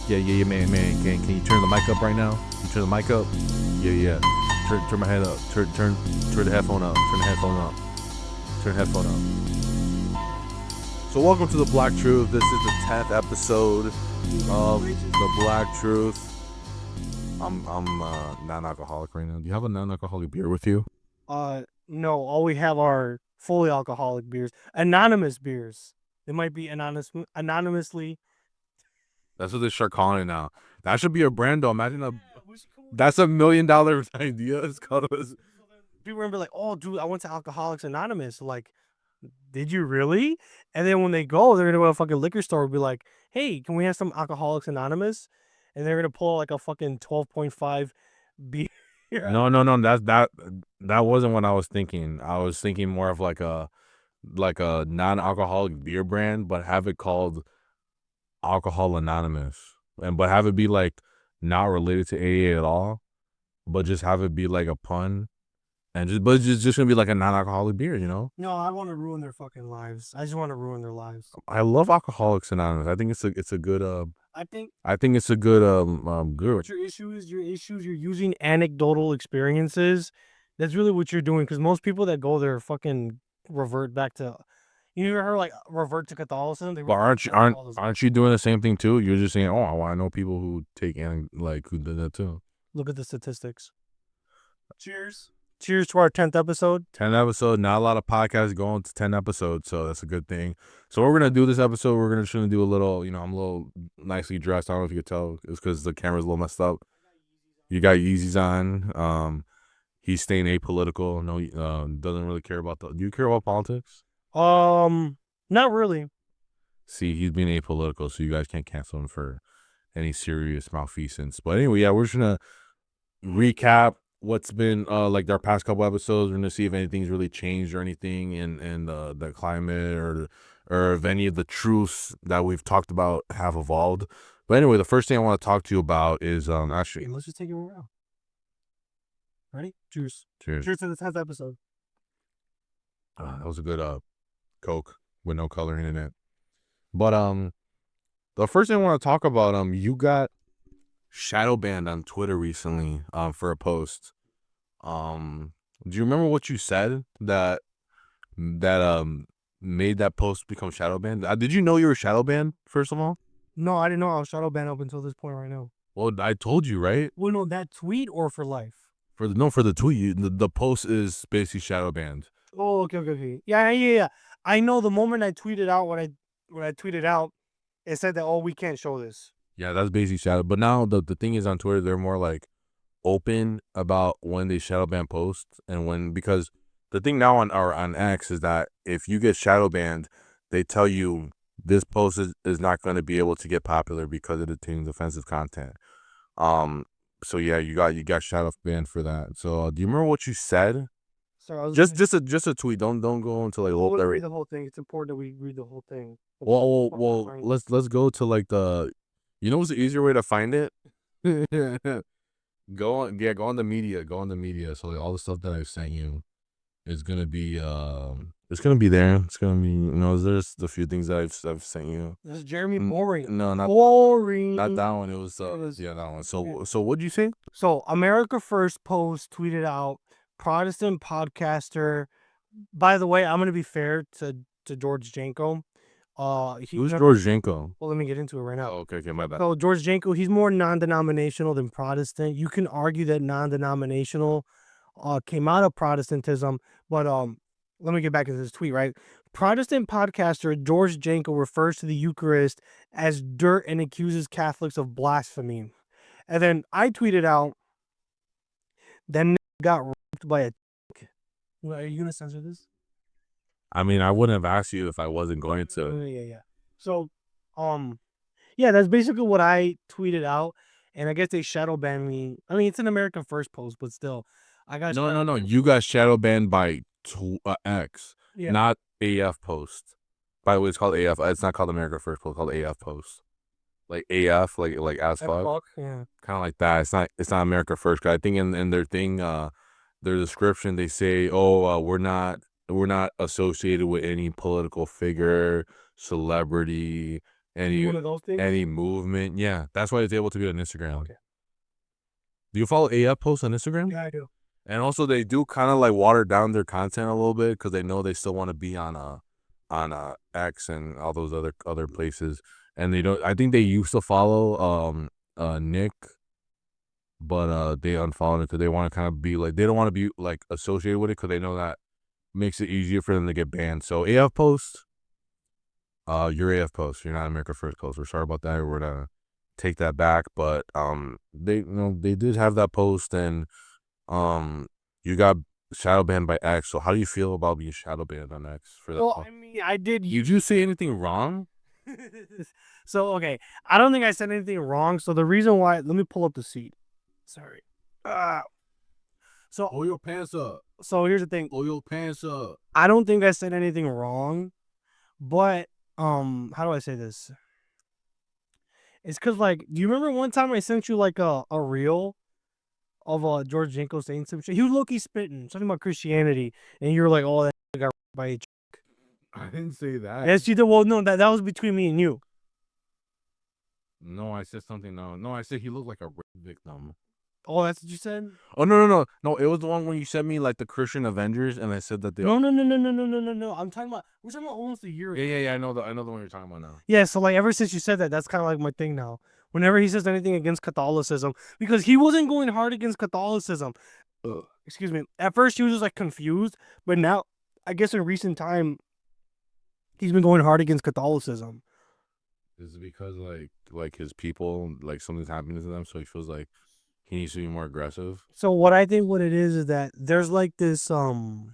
Yeah, man. Can you turn the mic up right now? Can you turn the mic up? Yeah. Turn my head up. Turn the headphone up. Turn the headphone up. Turn the headphone up. So welcome to the Black Truth. This is the 10th episode of the Black Truth. I'm non-alcoholic right now. Do you have a non-alcoholic beer with you? No. All we have are fully alcoholic beers, anonymous beers. They might be anonymously. That's what they start calling it now. That should be a brand though. Imagine that's $1 million idea. It's called. People are gonna be like, "Oh, dude, I went to Alcoholics Anonymous." Like, did you really? And then when they go, they're gonna go to a fucking liquor store and be like, "Hey, can we have some Alcoholics Anonymous?" And they're gonna pull like a fucking 12.5 beer. No. That wasn't what I was thinking. I was thinking more of like a non-alcoholic beer brand, but have it called Alcohol Anonymous, but have it be like not related to AA at all, but just have it be like a pun, but it's just gonna be like a non-alcoholic beer, you know? No, I want to ruin their fucking lives. I just want to ruin their lives. I love Alcoholics Anonymous. I think it's a good I think it's a good good. what your issue is, you're using anecdotal experiences. That's really what you're doing, because most people that go there fucking revert back to, you ever heard like revert to Catholicism? They But revert to Catholicism. aren't you doing the same thing too? You're just saying, oh, I know people who take who did that too. Look at the statistics. Cheers to our 10th episode. 10 episode, not a lot of podcasts going to 10 episodes, so that's a good thing. So what we're gonna do this episode, we're gonna do a little, I'm a little nicely dressed. I don't know if you could tell, it's because the camera's a little messed up. You got Yeezys on. He's staying apolitical. No, doesn't really care about do you care about politics? Not really. See, he's being apolitical, so you guys can't cancel him for any serious malfeasance. But anyway, yeah, we're just gonna recap what's been like our past couple episodes. We're gonna see if anything's really changed or anything in the climate or if any of the truths that we've talked about have evolved. But anyway, the first thing I want to talk to you about is actually, Let's just take it around. Ready? Cheers. cheers. Cheers to the 10th episode. That was a good Coke with no coloring in it. But the first thing I want to talk about, you got shadow banned on Twitter recently for a post. Do you remember what you said that made that post become shadow banned? Did you know you were shadow banned, first of all? No, I didn't know I was shadow banned up until this point right now. Well, I told you, right? Well, no, that tweet or for life? For the tweet, the post is basically shadow banned. Oh, okay. Yeah. I know the moment I tweeted out when I tweeted out, it said that, oh, we can't show this. Yeah, that's basically shadow. But now the thing is, on Twitter, they're more like open about when they shadow ban posts and because the thing now on X is that if you get shadow banned, they tell you this post is not going to be able to get popular because it contains offensive content. So yeah, you got shadow banned for that. So do you remember what you said? Sorry, just a tweet. Don't go into like read the whole thing. It's important that we read the whole thing. Well, let's go to like the. You know what's the easier way to find it? Go on the media. Go on the media. So like, all the stuff that I've sent you is gonna be it's gonna be there. It's gonna be there's the few things that I've sent you. This is Jeremy boring. No, not boring. Not that one. It was yeah, that one. So what'd you say? So America First Post tweeted out, Protestant podcaster. By the way, I'm gonna be fair to George Janko. Who's George Janko? Well, let me get into it right now. Oh, okay, my bad. So George Janko, he's more non-denominational than Protestant. You can argue that non-denominational came out of Protestantism, but let me get back to this tweet, right? Protestant podcaster George Janko refers to the Eucharist as dirt and accuses Catholics of blasphemy. And then I tweeted out, then got raped by a. Are you gonna censor this? I mean, I wouldn't have asked you if I wasn't going to. Yeah. So, yeah, that's basically what I tweeted out, and I guess they shadow banned me. I mean, it's an American First Post, but still, I got no. You got shadow banned by X, not AF Post. By the way, it's called AF. It's not called America First Post. It's called AF Post. Like AF, like as fuck. Yeah. Kind of like that. It's not America First. Cause I think in their thing, their description, they say, "Oh, we're not associated with any political figure, celebrity, One of those things. any movement. Yeah, that's why it's able to be on Instagram. Okay. Do you follow AF posts on Instagram? Yeah, I do. And also, they do kind of like water down their content a little bit because they know they still want to be on X and all those other places. And they don't. I think they used to follow Nick, but they unfollowed it because they want to kind of be like, they don't want to be like associated with it because they know that makes it easier for them to get banned. So AF posts, you're AF posts. You're not America First post. We're sorry about that. We're gonna take that back. But they they did have that post, and you got shadow banned by X. So how do you feel about being shadow banned on X for that? Well, I mean, I did. Did you say anything wrong? So okay, I don't think I said anything wrong. So the reason why, let me pull up the seat. Sorry. So Pull your pants up. So here's the thing. Pull your pants up. I don't think I said anything wrong, but how do I say this? It's because, like, do you remember one time I sent you like a reel of George Janko saying some shit? He was low-key spitting something about Christianity, and you were like, "Oh, that got by a." I didn't say that. Yes, you did. Well, no, that was between me and you. No, I said something. No, I said he looked like a rape victim. Oh, that's what you said? Oh, no. It was the one when you sent me like the Christian Avengers, and I said that they. No. I'm talking about. We're talking about almost a year ago. Yeah. I know the one you're talking about now. Yeah. So like, ever since you said that, that's kind of like my thing now. Whenever he says anything against Catholicism, because he wasn't going hard against Catholicism. Excuse me. At first, he was just like confused, but now, I guess in recent time, he's been going hard against Catholicism. Is it because like his people, like something's happening to them, so he feels like he needs to be more aggressive? So what I think what it is that there's like this okay,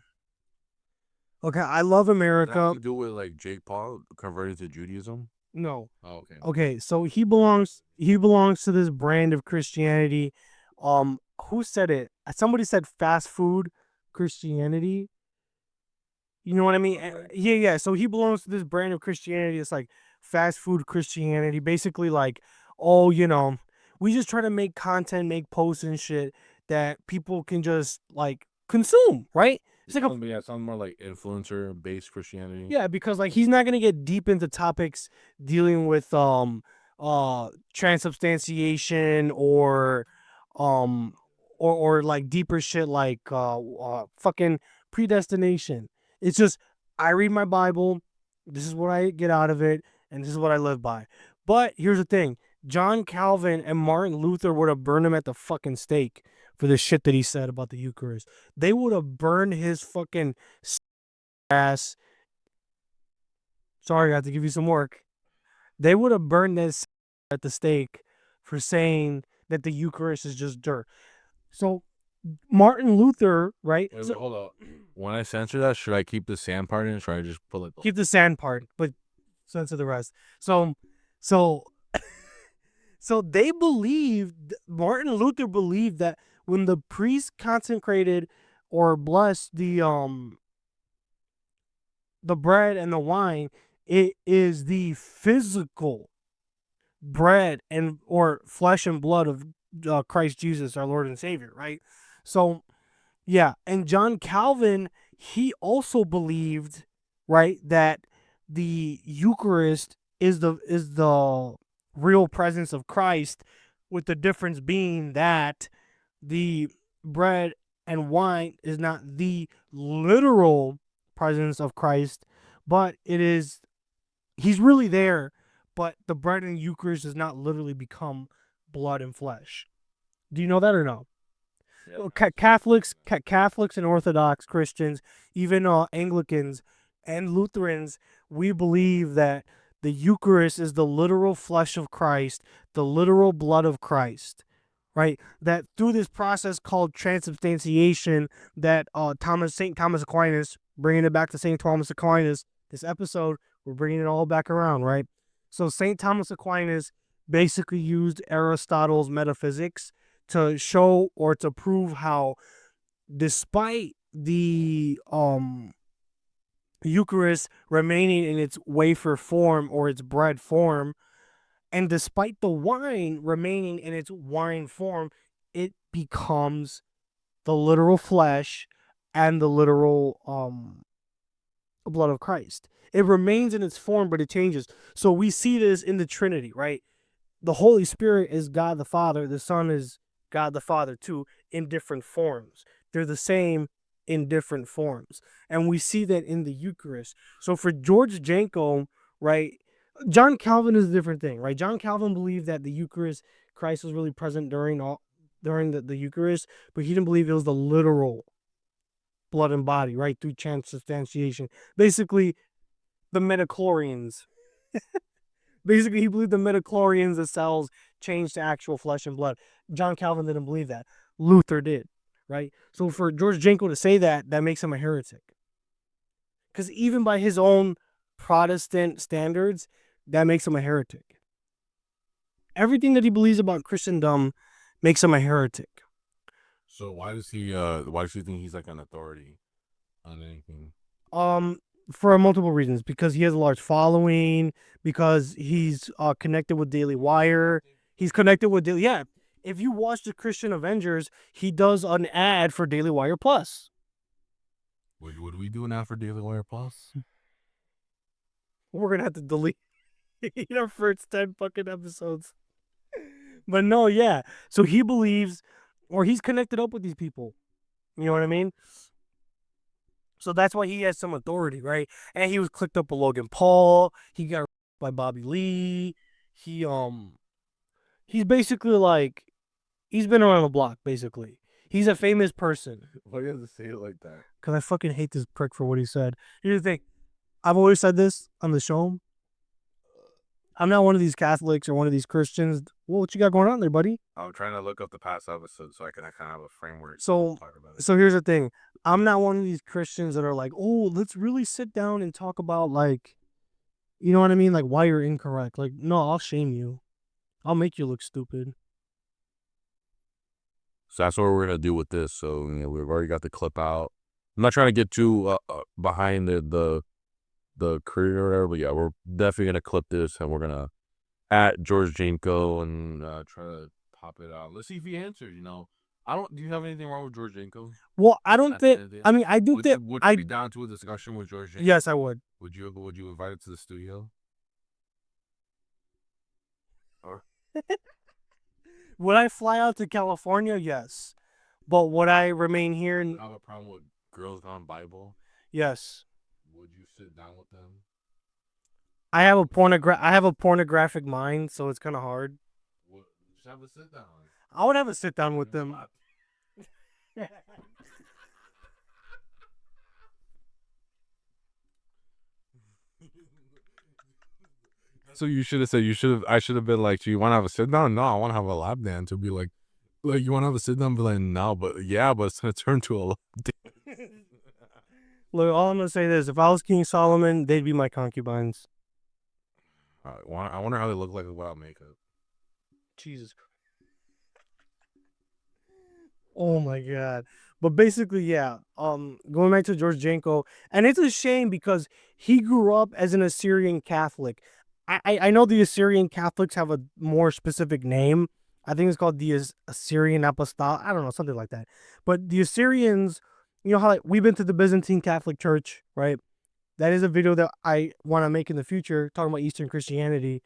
I love America. Does that have to do with like Jake Paul converted to Judaism? No. Oh, okay. Okay, so he belongs to this brand of Christianity. Who said it? Somebody said fast food Christianity. You know what I mean? Okay. Yeah. So he belongs to this brand of Christianity. It's like fast food Christianity. Basically, like, oh, we just try to make content, make posts and shit that people can just like consume, right? It's like it sounds more like influencer based Christianity. Yeah, because like he's not gonna get deep into topics dealing with transubstantiation or like deeper shit like fucking predestination. It's just, I read my Bible, this is what I get out of it, and this is what I live by. But here's the thing. John Calvin and Martin Luther would have burned him at the fucking stake for the shit that he said about the Eucharist. They would have burned his fucking ass. Sorry, I have to give you some work. They would have burned this at the stake for saying that the Eucharist is just dirt. So Martin Luther, right? Wait, hold up. When I censor that, should I keep the sand part in, or should I just pull it? Keep the sand part, but censor the rest. So they believed, Martin Luther believed that when the priest consecrated or blessed the bread and the wine, it is the physical bread and or flesh and blood of Christ Jesus, our Lord and Savior, right? So, yeah, and John Calvin, he also believed, right, that the Eucharist is the real presence of Christ, with the difference being that the bread and wine is not the literal presence of Christ, but he's really there, but the bread and Eucharist does not literally become blood and flesh. Do you know that or no? Yeah. Catholics and Orthodox Christians, even Anglicans and Lutherans, we believe that the Eucharist is the literal flesh of Christ, the literal blood of Christ, right? That through this process called transubstantiation, that St. Thomas Aquinas, bringing it back to St. Thomas Aquinas, this episode, we're bringing it all back around, right? So St. Thomas Aquinas basically used Aristotle's metaphysics to show or to prove how, despite the Eucharist remaining in its wafer form or its bread form, and despite the wine remaining in its wine form, it becomes the literal flesh and the literal blood of Christ. It remains in its form, but it changes. So we see this in the Trinity, right? The Holy Spirit is God the Father. The Son is God the Father too, in different forms. They're the same in different forms. And we see that in the Eucharist. So for George Janko, right, John Calvin is a different thing, right? John Calvin believed that the Eucharist, Christ was really present during the Eucharist, but he didn't believe it was the literal blood and body, right? Through transubstantiation. Basically, the midichlorians. Basically, he believed the midichlorians, the cells, changed to actual flesh and blood. John Calvin didn't believe that. Luther did, right? So for George Janko to say that, that makes him a heretic. Because even by his own Protestant standards, that makes him a heretic. Everything that he believes about Christendom makes him a heretic. So why does he think he's like an authority on anything? For multiple reasons. Because he has a large following, because he's connected with Daily Wire. He's connected with Daily. Yeah. If you watch the Christian Avengers, he does an ad for Daily Wire Plus. Would we do an ad for Daily Wire Plus? We're gonna have to delete our first 10 fucking episodes. But no, yeah. So he believes, or he's connected up with these people. You know what I mean? So that's why he has some authority, right? And he was clicked up with Logan Paul. He got by Bobby Lee. He's basically like, he's been around the block, basically. He's a famous person. Why do you have to say it like that? Because I fucking hate this prick for what he said. Here's the thing. I've always said this on the show. I'm not one of these Catholics or one of these Christians. Well, what you got going on there, buddy? I'm trying to look up the past episodes so I can kind of have a framework. So, talk about it. so here's the thing. I'm not one of these Christians that are like, oh, let's really sit down and talk about, like, you know what I mean? Like, why you're incorrect. Like, no, I'll shame you. I'll make you look stupid. So that's what we're gonna do with this. So we've already got the clip out. I'm not trying to get too behind the career or whatever, but yeah, we're definitely gonna clip this and we're gonna at George Janko and try to pop it out. Let's see if he answers. Do you have anything wrong with George Janko? Well, I don't think. I mean, I do think. Would you be down to a discussion with George Janko? Yes, I would. Would you invite it to the studio? Or Would I fly out to California? Yes. But would I remain here? I have a problem with Girls Gone Bible. Yes. Would you sit down with them? I have a pornographic mind, so it's kind of hard. Just have a sit down. I would have a sit down with them. So you should have said I should have been like, do you want to have a sit down? No, I want to have a lap dance. To be like you want to have a sit down? Be like, no, but yeah, but it's gonna turn to a lap dance. Look, all I'm gonna say is, if I was King Solomon, they'd be my concubines. I wonder how they look like without makeup. Jesus Christ. Oh my God. But basically, yeah. Going back to George Janko, and it's a shame because he grew up as an Assyrian Catholic. I know the Assyrian Catholics have a more specific name. I think it's called the Assyrian Apostolic. I don't know, something like that. But the Assyrians, you know how like, we've been to the Byzantine Catholic Church, right? That is a video that I want to make in the future, talking about Eastern Christianity.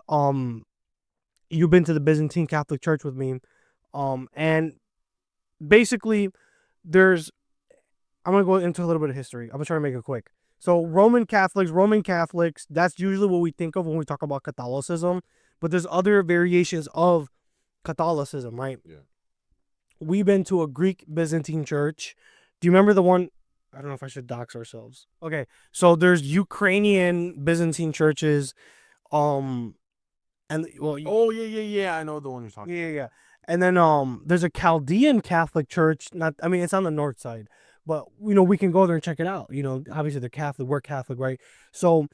You've been to the Byzantine Catholic Church with me. And basically, I'm going to go into a little bit of history. I'm going to try to make it quick. So Roman Catholics, that's usually what we think of when we talk about Catholicism. But there's other variations of Catholicism, right? Yeah. We've been to a Greek Byzantine church. Do you remember the one? I don't know if I should dox ourselves. Okay. So there's Ukrainian Byzantine churches. And well, yeah. I know the one you're talking. Yeah. And then there's a Chaldean Catholic church. It's on the north side, but we can go there and check it out. Obviously they're Catholic, we're Catholic, right? So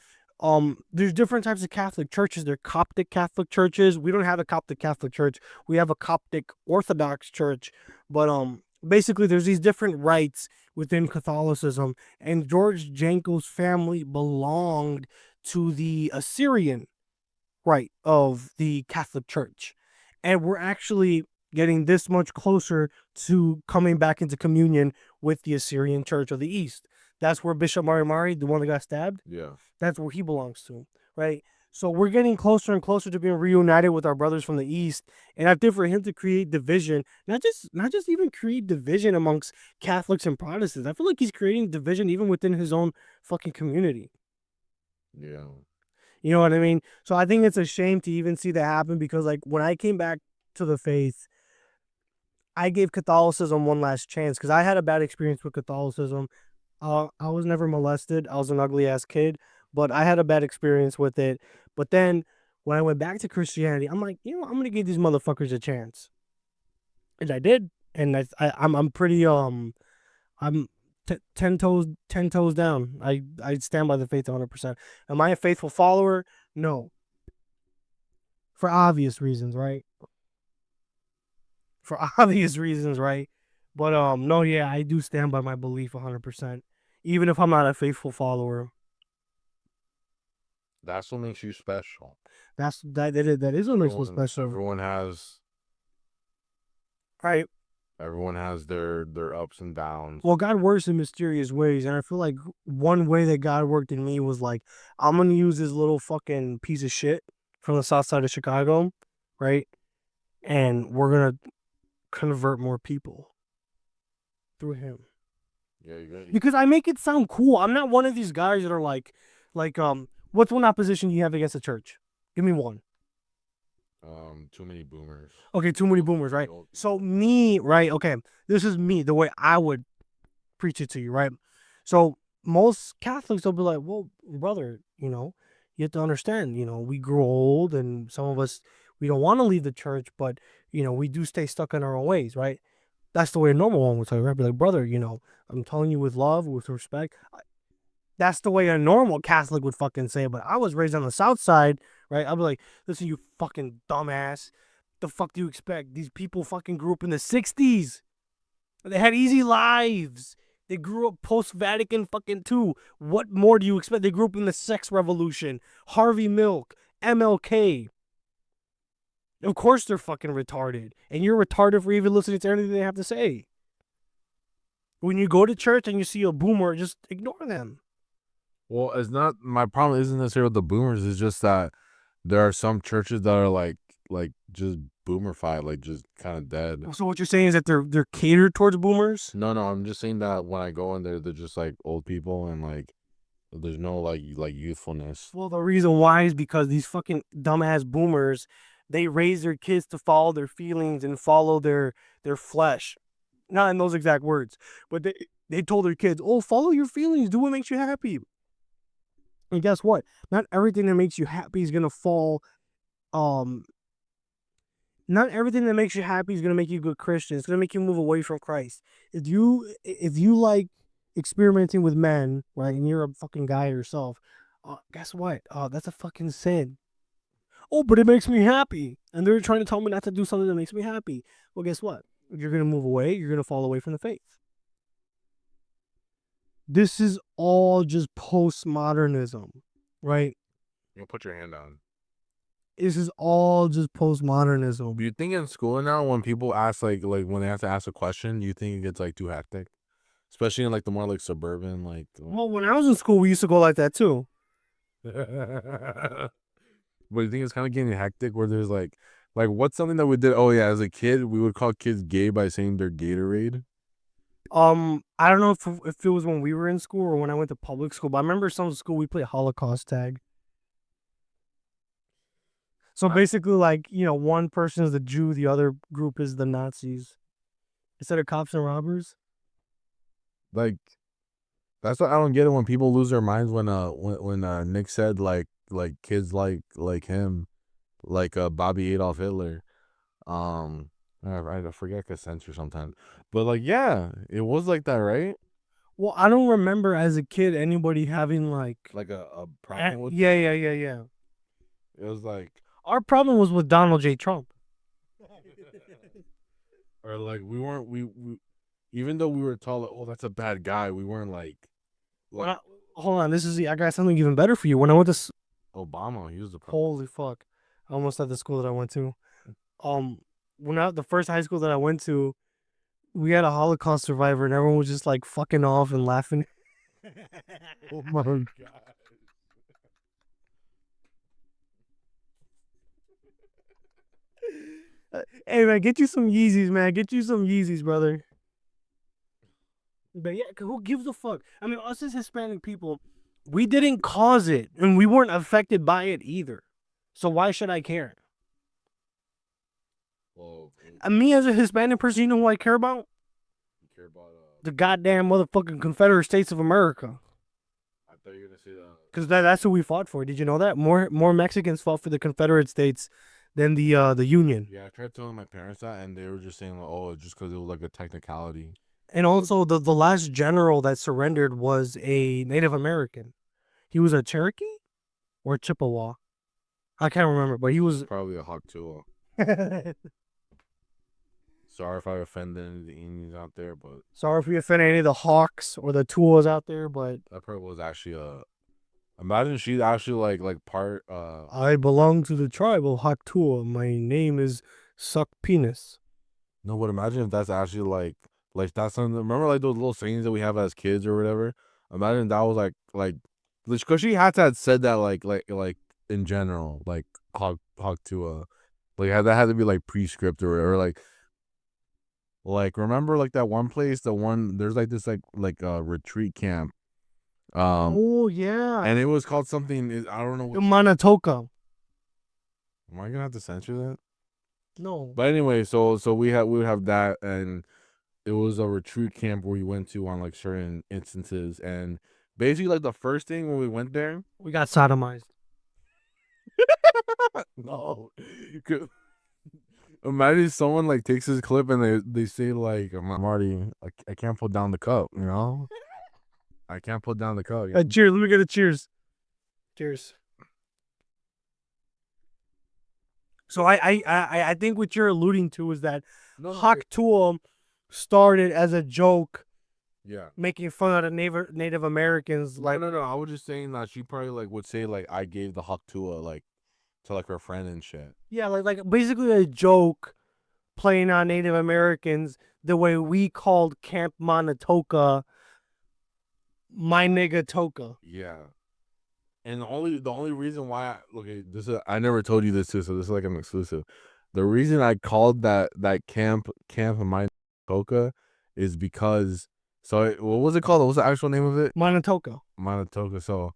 there's different types of Catholic churches. They're Coptic Catholic churches. We don't have a Coptic Catholic church. We have a Coptic Orthodox church. But basically there's these different rites within Catholicism, and George Janko's family belonged to the Assyrian rite of the Catholic Church. And we're actually getting this much closer to coming back into communion with the Assyrian Church of the East. That's where Bishop Mari, the one that got stabbed, Yeah. that's where he belongs to, right? So we're getting closer and closer to being reunited with our brothers from the East. And I think for him to create division, not just even create division amongst Catholics and Protestants, I feel like he's creating division even within his own fucking community. Yeah. You know what I mean? So I think it's a shame to even see that happen, because like when I came back to the faith, I gave Catholicism one last chance because I had a bad experience with Catholicism. I was never molested. I was an ugly ass kid, but I had a bad experience with it. But then when I went back to Christianity, I'm like, you know, I'm gonna give these motherfuckers a chance, and I did. And I'm pretty I'm 10 toes down. I stand by the faith 100%. Am I a faithful follower? No, for obvious reasons, right? For obvious reasons, right? But no, yeah, I do stand by my belief 100%, even if I'm not a faithful follower. That's what makes you special. That is what makes me special, Everyone has right? everyone has their ups and downs. Well, God works in mysterious ways, and I feel like one way that God worked in me was like, I'm gonna use this little fucking piece of shit from the south side of Chicago, right? And we're gonna convert more people through him. Yeah, you got Because I make it sound cool. I'm not one of these guys that are like, what's one opposition you have against the church? Give me one. too many boomers. Okay, too many boomers, right? So me, right? Okay, this is me, the way I would preach it to you, right? So most Catholics, they'll be like, well, brother, you know, you have to understand, you know, we grow old, and some of us, we don't want to leave the church, but, you know, we do stay stuck in our own ways, right? That's the way a normal one would tell you, right? Be like, brother, you know, I'm telling you with love, with respect. That's the way a normal Catholic would fucking say it. But I was raised on the south side, right? I'd be like, listen, you fucking dumbass. The fuck do you expect? These people fucking grew up in the 60s. They had easy lives. They grew up post-Vatican fucking II. What more do you expect? They grew up in the sex revolution. Harvey Milk. MLK. Of course they're fucking retarded. And you're retarded for even listening to anything they have to say. When you go to church and you see a boomer, just ignore them. Well, it's not my problem. Isn't necessarily with the boomers. It's just that there are some churches that are like just boomerfied, like just kind of dead. So what you're saying is that they're catered towards boomers? No, I'm just saying that when I go in there, they're just like old people, and like there's no like youthfulness. Well, the reason why is because these fucking dumbass boomers, they raise their kids to follow their feelings and follow their flesh. Not in those exact words, but they told their kids, "Oh, follow your feelings, do what makes you happy." And guess what? Not everything that makes you happy is gonna fall. Not everything that makes you happy is gonna make you a good Christian. It's gonna make you move away from Christ. If you like experimenting with men, right, and you're a fucking guy yourself, guess what? That's a fucking sin. Oh, but it makes me happy, and they're trying to tell me not to do something that makes me happy. Well, guess what? You're gonna move away. You're gonna fall away from the faith. This is all just postmodernism, right? You put your hand down. This is all just postmodernism. Do you think in school now, when people ask like when they have to ask a question, you think it gets like too hectic, especially in like the more like suburban like? Well, when I was in school, we used to go like that too. But you think it's kind of getting hectic where there's like what's something that we did? Oh yeah, as a kid, we would call kids gay by saying they're Gatorade. I don't know if it was when we were in school or when I went to public school, but I remember some school we played Holocaust tag. So basically, like, you know, one person is the Jew, the other group is the Nazis. Instead of cops and robbers. Like, that's what I don't get it when people lose their minds when Nick said like kids like him, like Bobby Adolf Hitler. I forget I censor sometimes, but like yeah, it was like that, right? Well, I don't remember as a kid anybody having like a problem with yeah. it was like, Our problem was with Donald J. Trump. or like we even though we were taught like, oh, that's a bad guy, we weren't like Hold on, I got something even better for you. When I went to Obama, he was the problem. holy fuck, I almost at the school that I went to. The first high school that I went to, we had a Holocaust survivor, and everyone was just like fucking off and laughing. Oh my god. Hey man, get you some Yeezys, man. Get you some Yeezys, brother. But yeah, who gives a fuck? I mean, us as Hispanic people, we didn't cause it, and we weren't affected by it either. So why should I care? Well, And me as a Hispanic person, you know who I care about? you care about The goddamn motherfucking Confederate States of America. I thought you were gonna say Because that's who we fought for. Did you know that? More Mexicans fought for the Confederate States than the Union. Yeah, I tried telling my parents that, and they were just saying, like, "Oh, just because it was like a technicality." And also, the last general that surrendered was a Native American. He was a Cherokee or Chippewa. I can't remember, but he was. Probably a Hawk too. Sorry if I offended any of the Indians out there, but Sorry if we offended any of the Hawks or the Tuas out there, but that probably was actually a. Imagine she's actually like part. I belong to the tribe of Haktua. My name is Suck Penis. No, but imagine if that's actually like that's something. Remember like those little sayings that we have as kids or whatever. Imagine that was like, because she had to have said that like in general like Hawk to like that had to be like prescript or whatever like remember like that one place there's like this like retreat camp Oh yeah, and it was called something I don't know what, Manitoka. am I gonna have to censor that? No, But anyway, so we would have that, and it was a retreat camp where we went to on like certain instances, and basically like the first thing when we went there, we got sodomized. no, imagine someone like takes this clip and they say like Marty, I can't put down the cup, you know, I can't put down the cup. Cheers. Let me get a cheers. Cheers. So I think what you're alluding to is that No, Haktua started as a joke, yeah. making fun of the Native Americans. Like, No. I was just saying that she probably like would say like I gave the Hawk to like her friend and shit. yeah, like basically a joke playing on Native Americans the way we called Camp Manitoka my nigga Toka. Yeah. And the only reason why I never told you this too, so this is like an exclusive. The reason I called that camp of mine Coca is because what was it called? What was the actual name of it? Manitoka. Manitoka. So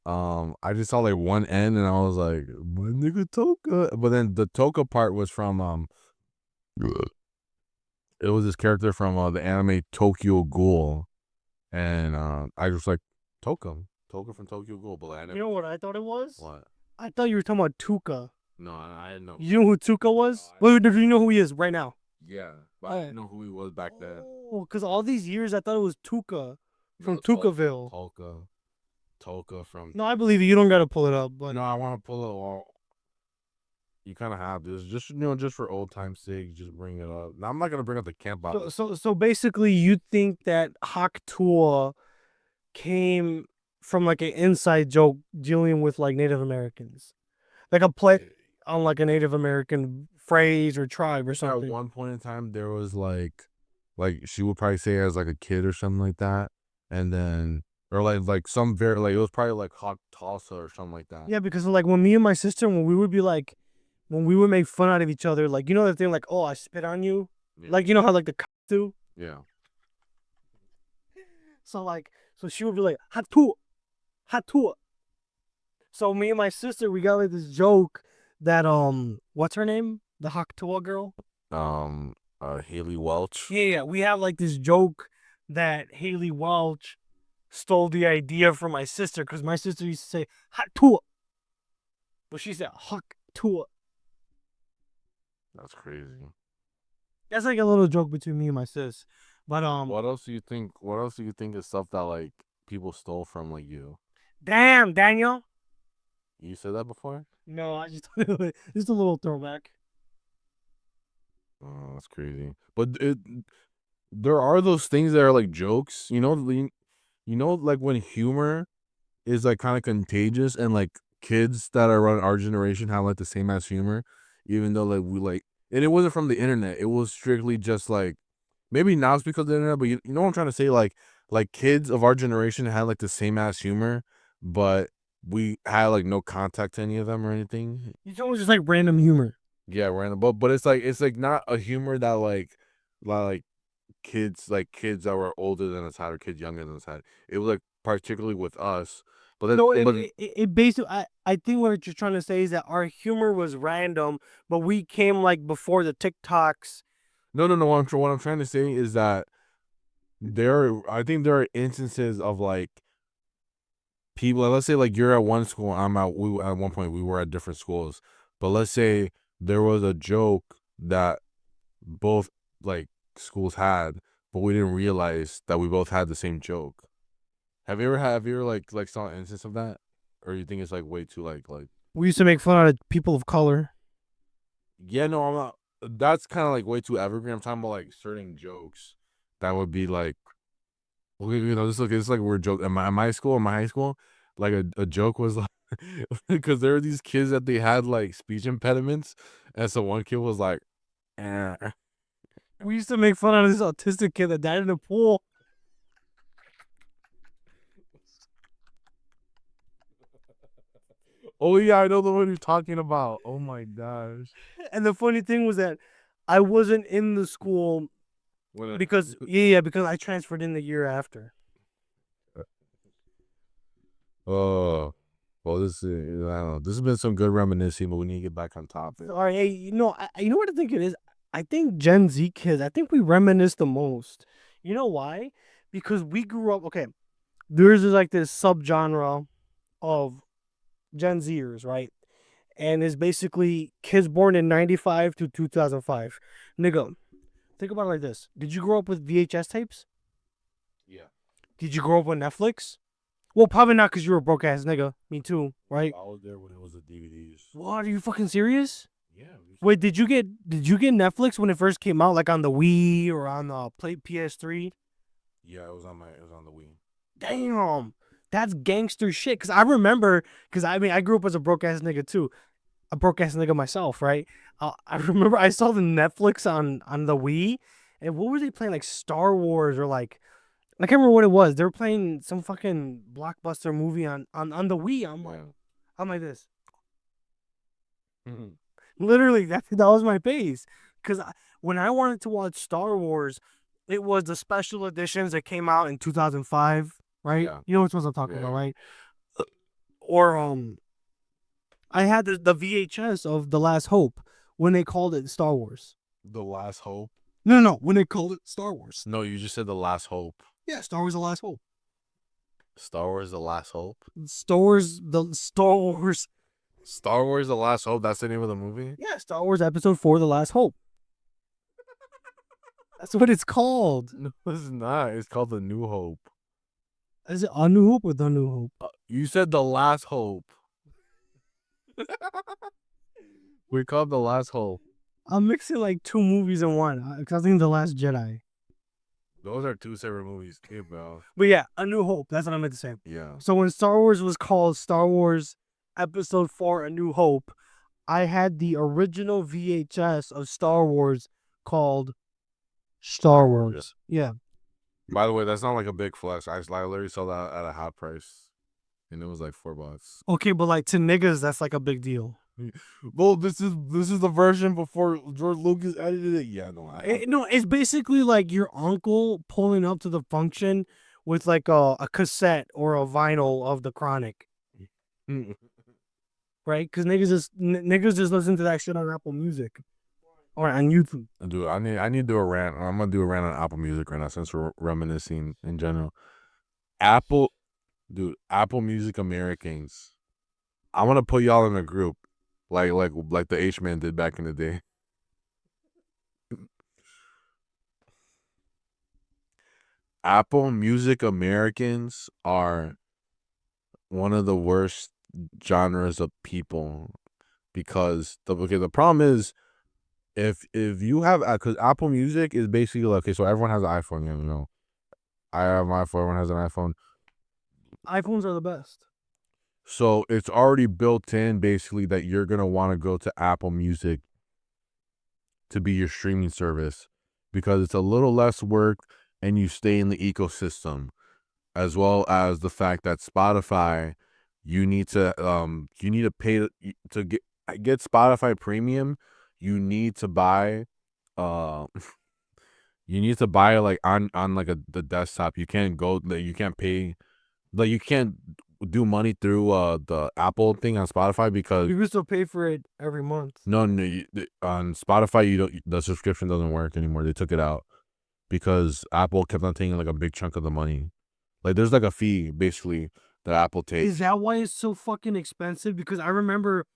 I just saw like one N and I was like, my nigga Toka. But then the Toka part was from it was this character from the anime Tokyo Ghoul. And I was like Toka from Tokyo Ghoul, but I never. You know what I thought it was? What? I thought you were talking about Tuka. No, I didn't know. You know who Tuka was? Wait, do you know who he is right now? Yeah, but I didn't know who he was back then. Oh, because all these years I thought it was Tuka from No, Tukaville. Toka from. No, I believe you. You don't gotta pull it up, but No, I want to pull it. Well, you kind of have this, just just for old time's sake, just bring it up. Now I'm not gonna bring up the camp out. So basically, you think that Haktua came from like an inside joke dealing with like Native Americans, like a play on like a Native American phrase or tribe or something. At one point in time, there was like she would probably say it as like a kid or something like that, and then or like some very like it was probably like Hawk Tulsa or something like that. Yeah, because like when me and my sister, when we would be like, when we would make fun out of each other, like you know the thing, like oh I spit on you, like you know how like the cops do. Yeah. So she would be like Hatua, Hatua. So me and my sister, we got like this joke that what's her name? The Haktua girl. Haley Welch. Yeah, we have like this joke that Haley Welch stole the idea from my sister because my sister used to say Hatua, but she said Haktua. That's crazy. That's like a little joke between me and my sis. But what else do you think? What else do you think is stuff that like people stole from like you? Damn, Daniel. You said that before? No, I just just a little throwback. Oh, that's crazy. But there are those things that are like jokes, you know, like when humor is like kind of contagious and like kids that are around our generation have like the same ass humor, even though like we like, and it wasn't from the internet. It was strictly just like, maybe now it's because of the internet, but you know what I'm trying to say? Like like kids of our generation had like the same ass humor, but we had like no contact to any of them or anything. It's almost just like random humor. Yeah, random. But it's like not a humor that like kids that were older than us had or kids younger than us had. It was like particularly with us. But then No, but it basically, I think what you're trying to say is that our humor was random, but we came like before the TikToks. no. What I'm trying to say is that I think there are instances of like people, let's say like you're at one school, at one point we were at different schools, but let's say there was a joke that both like schools had, but we didn't realize that we both had the same joke. Have you ever like saw an instance of that, or you think it's like way too like We used to make fun out of people of color. yeah, no, I'm not. That's kind of like way too evergreen. I'm talking about like certain jokes that would be like, okay, this is like a weird joke. In my school, in my high school, like a joke was like, because there were these kids that they had like speech impediments, and so one kid was like, eh. We used to make fun out of this autistic kid that died in a pool. Oh yeah, I know the one you're talking about. Oh my gosh. And the funny thing was that I wasn't in the school because because I transferred in the year after. Oh, well, this is, I don't know. This has been some good reminiscing, but we need to get back on topic. All right, hey, you know what I think it is? I think Gen Z kids, I think we reminisce the most. You know why? Because we grew up, okay, there's like this subgenre of Gen Zers, right? And it's basically kids born in 95 to 2005. Nigga, think about it like this. Did you grow up with VHS tapes? Yeah, Did you grow up with Netflix? Well, probably not because you were a broke ass nigga. Me too, right? I was there when it was the DVDs. What? Are you fucking serious? Yeah. Wait, did you get Netflix when it first came out, like on the Wii or on the PS3? Yeah, it was on the Wii. Damn, that's gangster shit. Cause I remember, cause I mean, I grew up as a broke ass nigga too, a broke ass nigga myself, right? I remember I saw the Netflix on the Wii, and what were they playing? Like Star Wars or like I can't remember what it was. They were playing some fucking blockbuster movie on the Wii. I'm like this. Literally, that was my base. Because when I wanted to watch Star Wars, it was the special editions that came out in 2005, right? Yeah. You know which ones I'm talking Yeah. about, right? Or I had the VHS of The Last Hope when they called it Star Wars. The Last Hope. No, when they called it Star Wars. No, you just said The Last Hope. Yeah, Star Wars: The Last Hope. Star Wars: The Last Hope. Star Wars: Star Wars: The Last Hope. That's the name of the movie. Yeah, Star Wars Episode 4: The Last Hope. That's what it's called. No, it's not. It's called The New Hope. Is it A New Hope or The New Hope? You said The Last Hope. We called The Last Hope. I'm mixing like two movies in one. Because I think The Last Jedi. Those are two separate movies, kid, bro. But yeah, A New Hope. That's what I meant to say. Yeah. So when Star Wars was called Star Wars Episode 4: A New Hope, I had the original VHS of Star Wars called Star Wars. Yeah. By the way, that's not like a big flex. I literally saw that at a hot price, and it was like $4. Okay, but like to niggas, that's like a big deal. Well, this is the version before George Lucas edited it. Yeah, no, No, it's basically like your uncle pulling up to the function with like a cassette or a vinyl of the Chronic, right? Because niggas just listen to that shit on Apple Music or on YouTube. Dude, I need to do a rant. I'm gonna do a rant on Apple Music right now since we're reminiscing in general. Apple Music Americans. I want to put y'all in a group, like the H-Man did back in the day. Apple Music Americans are one of the worst genres of people because the problem is if you have, because Apple Music is basically like, okay, so everyone has an iPhone, you know. I have my iPhone, everyone has an iPhone. iPhones are the best. So it's already built in basically that you're gonna want to go to Apple Music to be your streaming service because it's a little less work and you stay in the ecosystem. as well as the fact that Spotify, you need to pay to get Spotify Premium. You need to buy uh you need to buy like on like the desktop. You can't go like you can't pay like you can't do money through the Apple thing on Spotify because You can still pay for it every month. no, on Spotify you don't the subscription doesn't work anymore. They took it out because Apple kept on taking like a big chunk of the money. Like there's like a fee basically that Apple takes. Is that why it's so fucking expensive? Because I remember,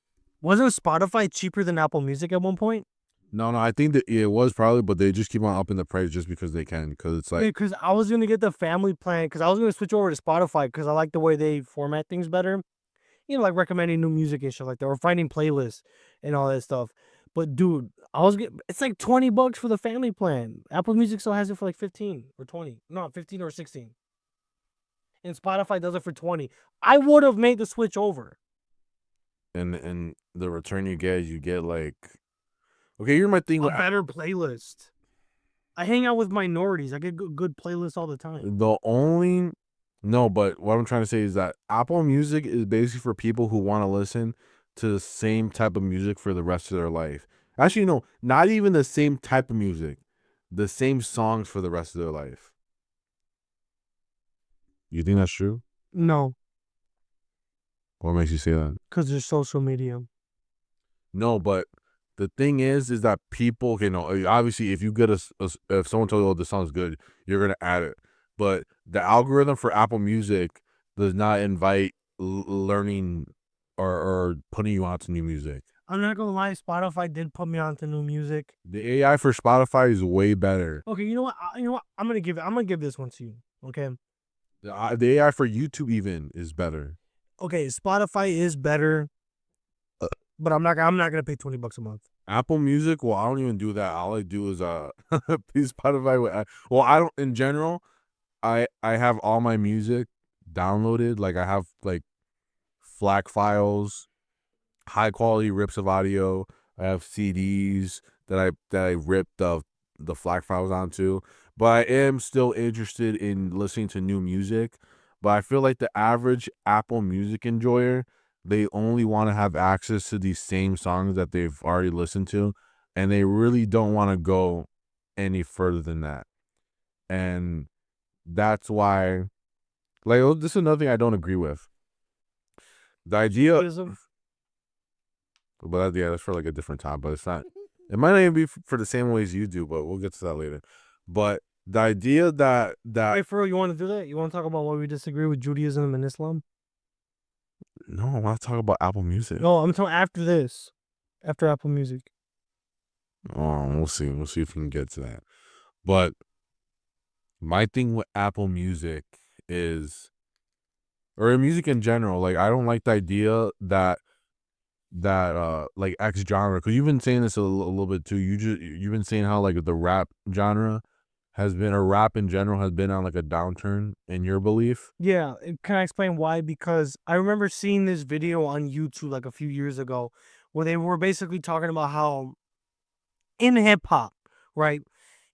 wasn't Spotify cheaper than Apple Music at one point? No, I think that it was probably, but they just keep on upping the price just because they can. Because it's Yeah, like, because I was gonna get the family plan because I was gonna switch over to Spotify because I like the way they format things better. You know, like recommending new music and shit like that, or finding playlists and all that stuff. But dude, it's like $20 for the family plan. Apple Music still has it for like 15 or 20. No, 15 or 16. And Spotify does it for 20. I would have made the switch over. and the return you get like, okay, here's my thing A with better playlist. I hang out with minorities. I get good playlists all the time. the only no, but what I'm trying to say is that Apple Music is basically for people who want to listen to the same type of music for the rest of their life. Actually, no, not even the same type of music, the same songs for the rest of their life. You think that's true? No, What makes you say that? because there's social media. No, but the thing is that people, you know, obviously, if you get if someone told you, "Oh, the song's good," you're gonna add it. But the algorithm for Apple Music does not invite learning or putting you onto new music. I'm not gonna lie, Spotify did put me onto new music. The AI for Spotify is way better. Okay, you know what? I'm gonna give this one to you. Okay. The AI for YouTube even is better. Okay, Spotify is better, but I'm not gonna pay $20 a month. Apple Music, well, I don't even do that. All I do is pay Spotify. Well, I don't in general. I have all my music downloaded. Like I have like FLAC files, high quality rips of audio. I have CDs that I ripped the FLAC files onto. But I am still interested in listening to new music. But I feel like the average Apple Music enjoyer, they only want to have access to these same songs that they've already listened to, and they really don't want to go any further than that. And that's why, like, this is another thing I don't agree with. The idea, Wisdom. but yeah, that's for like a different time. But it's not. It might not even be for the same ways you do, but we'll get to that later. But the idea that Wait, for real, you want to do that? You want to talk about why we disagree with Judaism and Islam? no, I want to talk about Apple Music. No, I'm talking after this, after Apple Music. Oh, we'll see. We'll see if we can get to that. But my thing with Apple Music is, or in music in general, like I don't like the idea that like X genre, because you've been saying this a little bit too. You've been saying how like the rap genre has been, or rap in general has been on like a downturn in your belief. Yeah, can I explain why? Because I remember seeing this video on YouTube like a few years ago where they were basically talking about how in hip hop, right,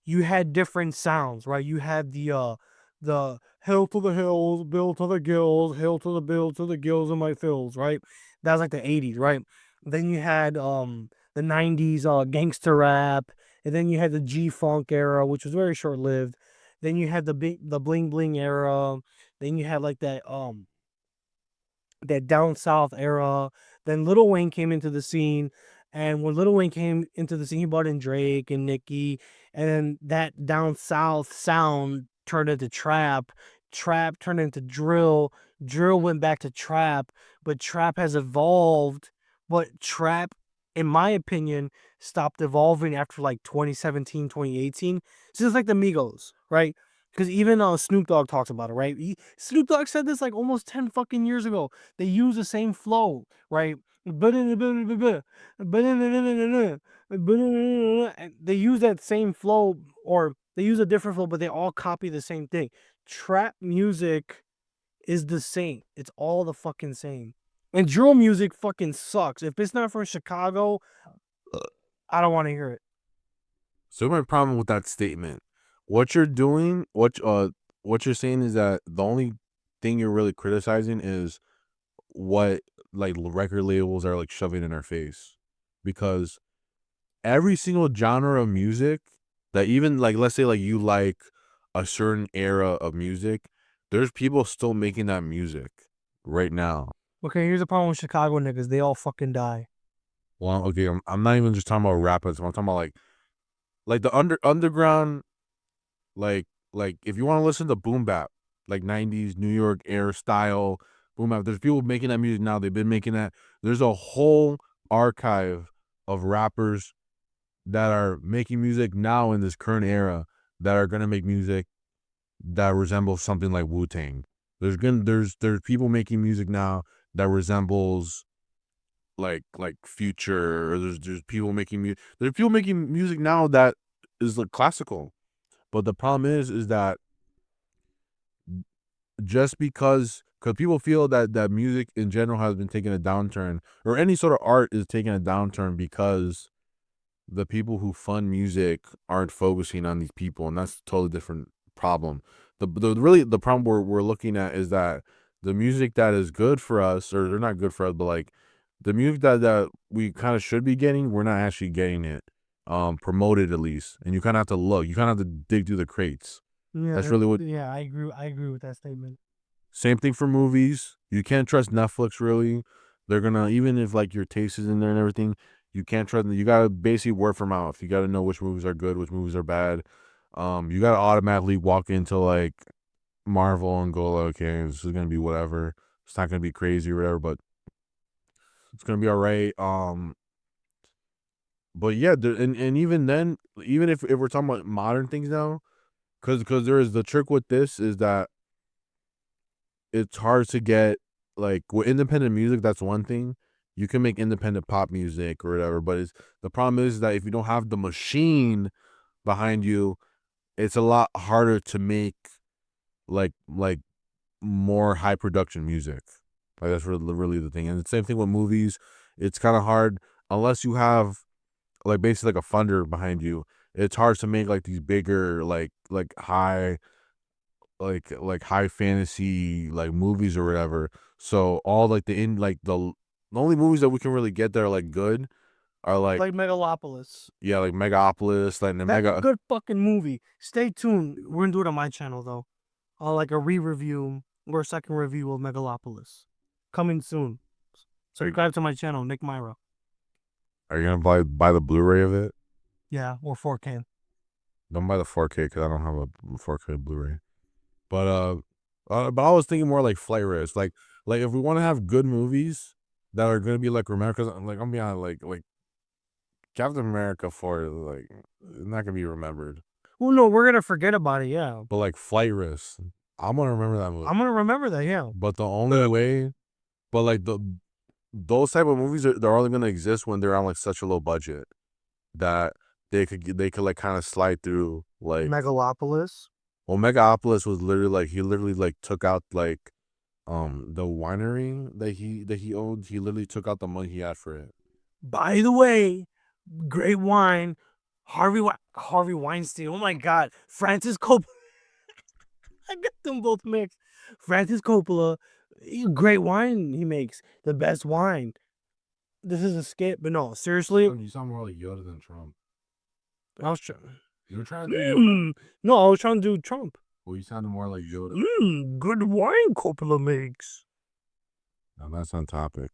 you had different sounds, right? You had the hell to the hills, bill to the gills, hill to the bill to the gills in my fills, right? That was like the 80s, right? Then you had the 90s gangster rap, and then you had the G-Funk era, which was very short-lived. Then you had the bling bling era. Then you had like that down south era. Then Lil Wayne came into the scene, and when Lil Wayne came into the scene, he brought in Drake and Nicki, and then that down south sound turned into trap. Trap turned into drill. Drill went back to trap, but trap has evolved. But trap, in my opinion, stopped evolving after like 2017, 2018. So it's like the Migos, right? Because even Snoop Dogg talks about it, right? Snoop Dogg said this like almost 10 fucking years ago. They use the same flow, right? And they use that same flow, or they use a different flow, but they all copy the same thing. Trap music is the same. It's all the fucking same. And drill music fucking sucks. If it's not from Chicago, I don't want to hear it. So my problem with that statement, what you're doing, what what you're saying is that the only thing you're really criticizing is what like record labels are like shoving in our face, because every single genre of music that, even like, let's say like you like a certain era of music, there's people still making that music right now. Okay, here's the problem with Chicago niggas. They all fucking die. Well, okay, I'm not even just talking about rappers. I'm talking about like the underground, like if you want to listen to boom bap, like 90s New York air style boom bap, there's people making that music now. They've been making that. There's a whole archive of rappers that are making music now in this current era that are gonna make music that resembles something like Wu-Tang. There's people making music now that resembles like Future, or there's people making music. There's people making music now that is like classical. But the problem is that just because people feel that music in general has been taking a downturn, or any sort of art is taking a downturn, because the people who fund music aren't focusing on these people, and that's a totally different problem. The problem we're looking at is that the music that is good for us, or they're not good for us, but like the music that we kind of should be getting, we're not actually getting it promoted, at least. And you kind of have to look, you kind of have to dig through the crates. That's really what. Yeah, I agree with that statement. Same thing for movies. You can't trust Netflix, really. They're gonna, even if like your taste is in there and everything, you can't trust them. You gotta basically word for mouth. You gotta know which movies are good, which movies are bad. You gotta automatically walk into like Marvel and go like, okay, this is gonna be whatever. It's not gonna be crazy or whatever, but it's gonna be all right. But yeah, and even then, even if we're talking about modern things now, because there is the trick with this is that it's hard to get, like, with independent music. That's one thing. You can make independent pop music or whatever, but the problem is that if you don't have the machine behind you, it's a lot harder to make like more high production music. Like, that's really the thing. And the same thing with movies. It's kind of hard unless you have like basically like a funder behind you. It's hard to make like these bigger like high like high fantasy like movies or whatever. So all like the only movies that we can really get that are like good are like, Like Megalopolis. yeah, like Megapolis, like the That's a Mega. good fucking movie. Stay tuned. We're gonna do it on my channel though. Like a re-review or a second review of Megalopolis. Coming soon. Subscribe to my channel, Nick Myra. Are you gonna buy the Blu-ray of it? Yeah, or 4K. Don't buy the 4K because I don't have a 4K Blu-ray. But but I was thinking more like flight risk. Like if we want to have good movies that are gonna be like remembered, because like I'm being honest, like Captain America 4, like, it's not gonna be remembered. Well, no, we're gonna forget about it. Yeah, But like flight risk, I'm gonna remember that movie. I'm gonna remember that. Yeah. But the only way, but like those type of movies they're only gonna exist when they're on like such a low budget that they could like kind of slide through like. Megalopolis. Well, Megapolis was literally like he literally like took out like the winery that he owned. He literally took out the money he had for it. By the way, great wine. Harvey Weinstein. Oh my God, Francis Coppola. I got them both mixed. Francis Coppola, great wine he makes. The best wine. This is a skit, but no, seriously. You sound more like Yoda than Trump. I was trying. You were trying to do. No, I was trying to do Trump. Well, you sounded more like Yoda. Good wine Coppola makes. Now that's on topic.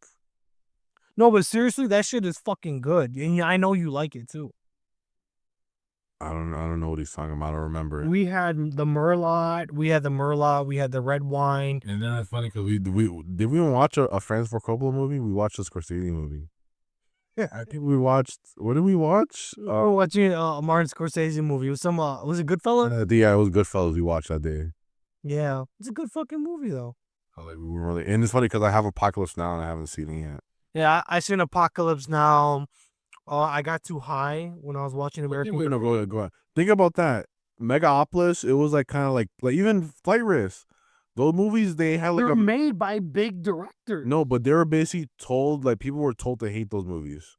No, but seriously, that shit is fucking good. And I know you like it too. I don't know what he's talking about. I don't remember it. We had the Merlot, we had the red wine. And then it's funny because we did we even watch a Francis Ford Coppola movie? We watched a Scorsese movie. Yeah. I think we watched. What did we watch? We're watching a Martin Scorsese movie. It was was it Goodfellas? Yeah, it was Goodfellas. We watched that day. Yeah, it's a good fucking movie though. Like we were really, and it's funny because I have Apocalypse Now and I haven't seen it yet. Yeah, I seen Apocalypse Now. I got too high when I was watching American. Wait, no, go ahead. Think about that. Megapolis. It was like kind of like even Flight Risk. Those movies they had like They're made by big directors. No, but they were basically told, like, people were told to hate those movies.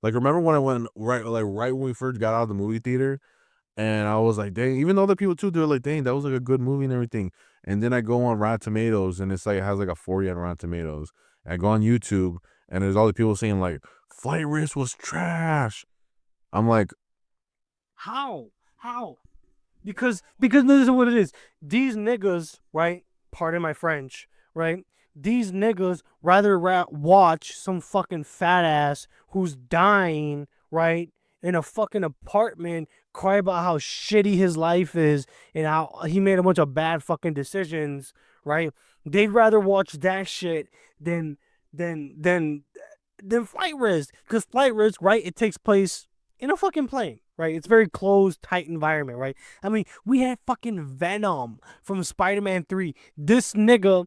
Like, remember when I went right when we first got out of the movie theater, And I was like, dang, even though other people too, they're like, dang, that was like a good movie and everything. And then I go on Rotten Tomatoes and it's like, it has like a 40 on Rotten Tomatoes. And I go on YouTube and there's all the people saying like, Flight Risk was trash. I'm like, How? Because this is what it is. These niggas, right? Pardon my French, right? These niggas rather watch some fucking fat ass who's dying, right, in a fucking apartment, cry about how shitty his life is and how he made a bunch of bad fucking decisions, right? They'd rather watch that shit than than Flight Risk, because Flight Risk, right, it takes place in a fucking plane, right? It's very closed, tight environment, right? I mean, we had fucking Venom from Spider-Man 3. This nigga,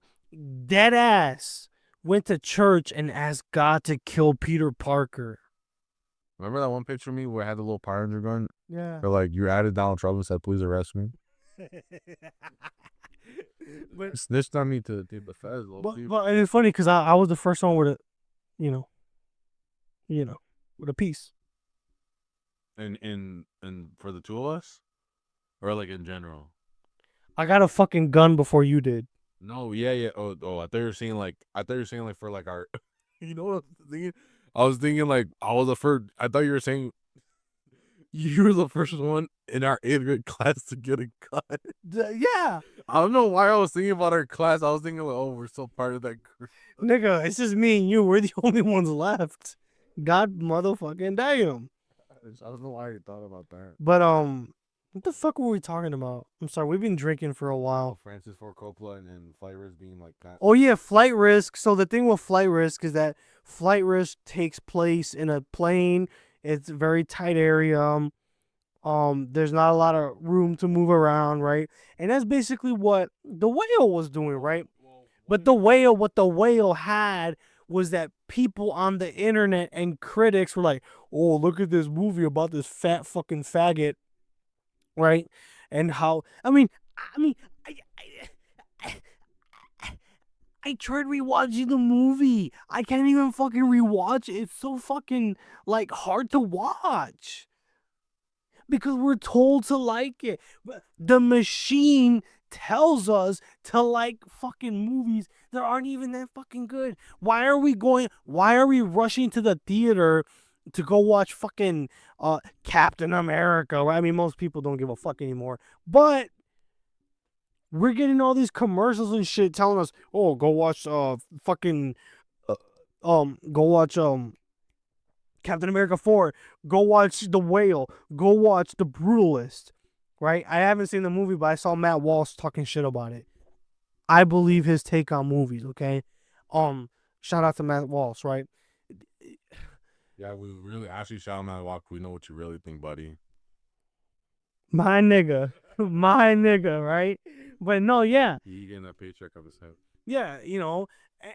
dead ass, went to church and asked God to kill Peter Parker. remember that one picture of me where I had the little Power Ranger gun? Yeah. They're like, you added Donald Trump and said, please arrest me. but Snitched on me to Bethesda. but it's funny because I was the first one with a, you know, with a piece. And for the two of us? Or like in general? I got a fucking gun before you did. No, yeah. Oh, I thought you were saying like for like our you know what I was thinking? I was thinking like I was the first. I thought you were saying you were the first one in our 8th grade class to get a gun. Yeah. I don't know why I was thinking about our class. I was thinking like, oh, we're still part of that group. Nigga, it's just me and you. We're the only ones left. God motherfucking damn. I don't know why you thought about that. But what the fuck were we talking about? I'm sorry, we've been drinking for a while. Francis Ford Coppola and Flight Risk being like that. Oh yeah, Flight Risk. So the thing with Flight Risk is that Flight Risk takes place in a plane. It's a very tight area. There's not a lot of room to move around, right? And that's basically what The Whale was doing, right? But what the Whale had was that people on the internet and critics were like, "Oh, look at this movie about this fat fucking faggot," right? And how I mean, I tried rewatching the movie. I can't even fucking rewatch it. It's so fucking like hard to watch because we're told to like it. But the machine tells us to like fucking movies that aren't even that fucking good. Why are we rushing to the theater to go watch fucking Captain America? I mean, most people don't give a fuck anymore. But we're getting all these commercials and shit telling us, "Oh, go watch fucking go watch Captain America 4, go watch The Whale, go watch The Brutalist," right? I haven't seen the movie, but I saw Matt Walsh talking shit about it. I believe his take on movies, okay? Shout out to Matt Walsh, right? Yeah, we really actually shout him out. Walk. We know what you really think, buddy. My nigga, right? But no, yeah. He getting that paycheck of his head. Yeah,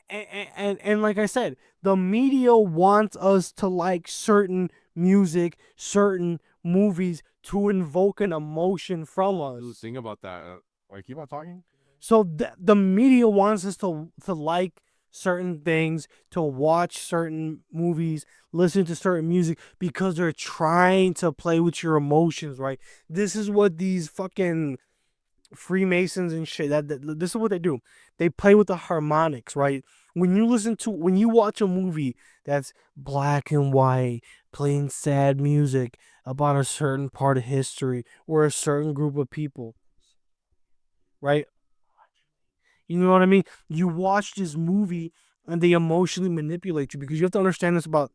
and like I said, the media wants us to like certain music, certain movies to invoke an emotion from us. Dude, think about that. Like, keep on talking. So the media wants us to like certain things, to watch certain movies, listen to certain music because they're trying to play with your emotions, right? This is what these fucking Freemasons and shit, this is what they do. They play with the harmonics, right? When you watch a movie that's black and white, playing sad music about a certain part of history or a certain group of people, right? You know what I mean? You watch this movie and they emotionally manipulate you, because you have to understand this about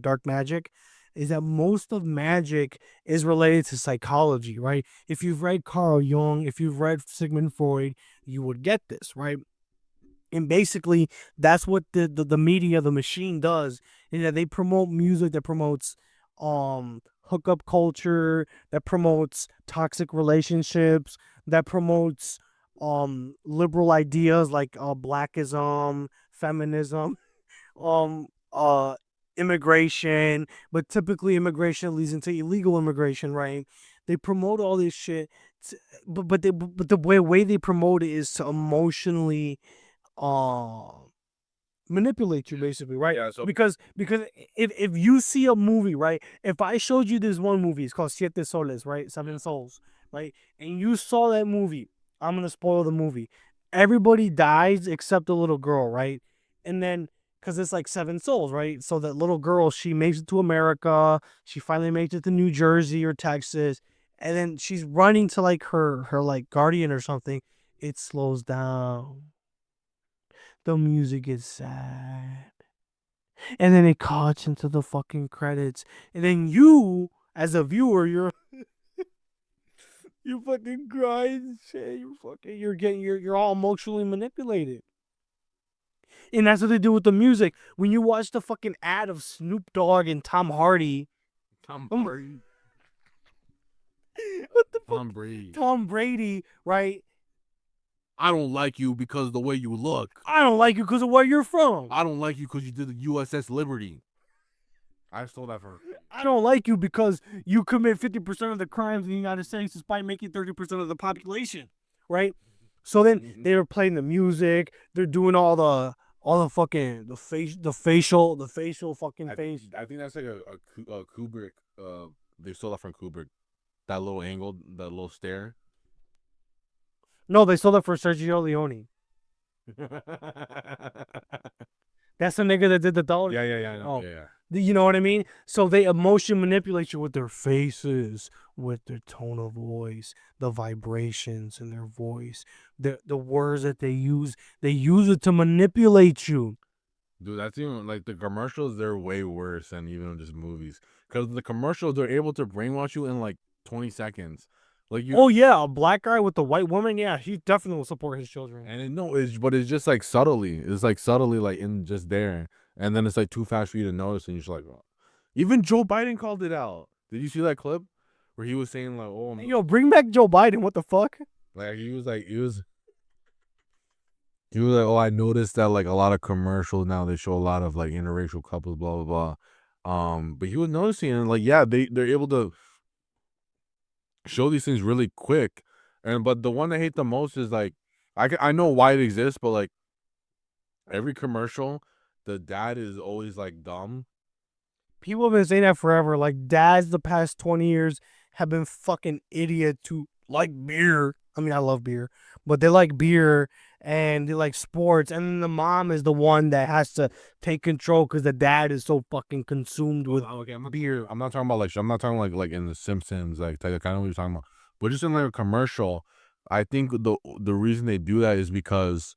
dark magic, is that most of magic is related to psychology, right? If you've read Carl Jung, if you've read Sigmund Freud, you would get this, right? And basically, that's what the media, the machine does, is that they promote music that promotes hookup culture, that promotes toxic relationships, that promotes liberal ideas like blackism, feminism, immigration, but typically immigration leads into illegal immigration, right? They promote all this shit, but the way they promote it is to emotionally manipulate you basically, right? Yeah, so Because if you see a movie, right? If I showed you this one movie, it's called Siete Soles, right? Seven Souls, right? And you saw that movie, I'm gonna spoil the movie. Everybody dies except the little girl, right? And then because it's like seven souls, right? So that little girl, she makes it to America. She finally makes it to New Jersey or Texas, and then she's running to like her like guardian or something. It slows down. The music is sad. And then it cuts into the fucking credits. And then you, as a viewer, you fucking cry and shit. You're all emotionally manipulated. And that's what they do with the music. When you watch the fucking ad of Snoop Dogg and Tom Hardy, Tom um, Brady. what the fuck? Tom Brady. Tom Brady, right? I don't like you because of the way you look. I don't like you because of where you're from. I don't like you because you did the USS Liberty. I stole that from. I don't like you because you commit 50% of the crimes in the United States despite making 30% of the population, right? So then they were playing the music, they're doing all the fucking the facial fucking face. I think that's like a Kubrick. They stole that from Kubrick. That little angle, that little stare. No, they stole that for Sergio Leone. That's the nigga that did the dollar. Yeah, I know. Oh. Yeah. You know what I mean? So they emotion manipulate you with their faces, with their tone of voice, the vibrations in their voice, the words that they use. They use it to manipulate you. Dude, that's even like the commercials. They're way worse than even just movies. Because the commercials, they're able to brainwash you in like 20 seconds. Like you. Oh yeah, a black guy with a white woman. Yeah, he definitely will support his children. And but it's just like subtly. It's like subtly like in just there, and then it's like too fast for you to notice, and you're just like, oh. Even Joe Biden called it out. Did you see that clip where he was saying like, oh, Hey, yo, bring back Joe Biden. What the fuck? like he was like, oh, I noticed that like a lot of commercials now they show a lot of like interracial couples, blah blah blah. But he was noticing and like yeah, they're able to show these things really quick, but the one I hate the most is like I know why it exists, but like every commercial, the dad is always like dumb. People have been saying that forever. Like dads, the past 20 years have been fucking idiot to like beer. I mean, I love beer, but they like beer and they like sports. And then the mom is the one that has to take control because the dad is so fucking consumed with beer. I'm not talking about I'm not talking like in the Simpsons, like I know what you're talking about. But just in like a commercial, I think the reason they do that is because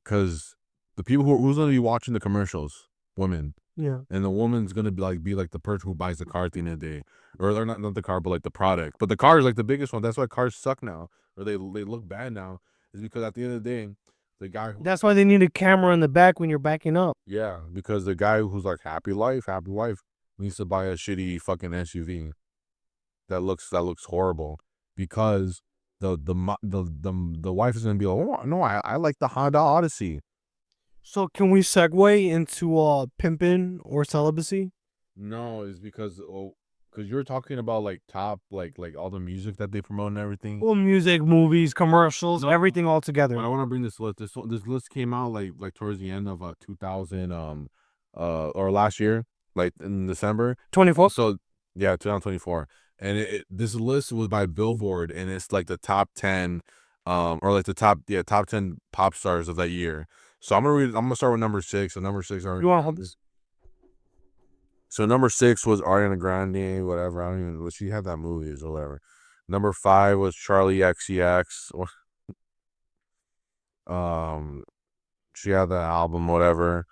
the people who's gonna be watching the commercials, women. Yeah. And the woman's gonna be like the person who buys the car at the end of the day, or they're not the car, but like the product. But the car is like the biggest one. That's why cars suck now, or they look bad now, is because at the end of the day, the guy. That's why they need a camera in the back when you're backing up. Yeah, because the guy who's like happy life, happy wife, needs to buy a shitty fucking SUV that looks horrible because the wife is gonna be like, oh no, I like the Honda Odyssey. So can we segue into pimping or celibacy? No, it's because you're talking about like top like all the music that they promote and everything. Well, music, movies, commercials, everything all together. But I want to bring this list. This list came out like towards the end of 2000 or last year, like in December. 24. So yeah, 2024. And this list was by Billboard, and it's like the top 10 or like the top 10 pop stars of that year. So I'm gonna start with number 6. So number 6 are You want to hold this? So number 6 was Ariana Grande, whatever. I don't even. She had that movie or whatever. Number 5 was Charlie XCX. She had that album, whatever.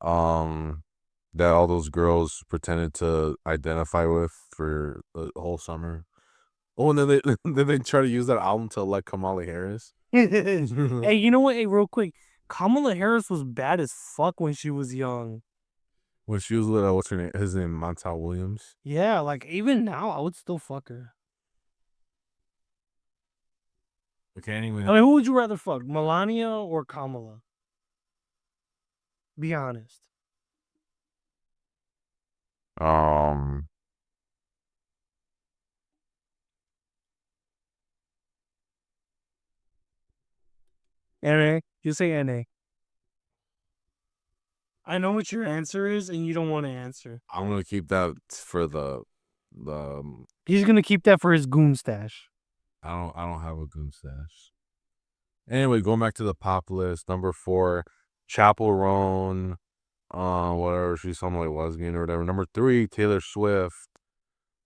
That all those girls pretended to identify with for the whole summer. Oh, and then they then they try to use that album to elect Kamala Harris. Hey, you know what? Hey, real quick, Kamala Harris was bad as fuck when she was young. When she was with what's her name? His name Montel Williams. Yeah, like even now, I would still fuck her. Okay, anyway. I mean, who would you rather fuck, Melania or Kamala? Be honest. Um, NA? You say NA. I know what your answer is, and you don't want to answer. I'm gonna keep that for the He's gonna keep that for his goon stash. I don't have a goon stash. Anyway, going back to the pop list, number 4, Chapel Roan, whatever, she's some like lesbian or whatever. Number 3, Taylor Swift.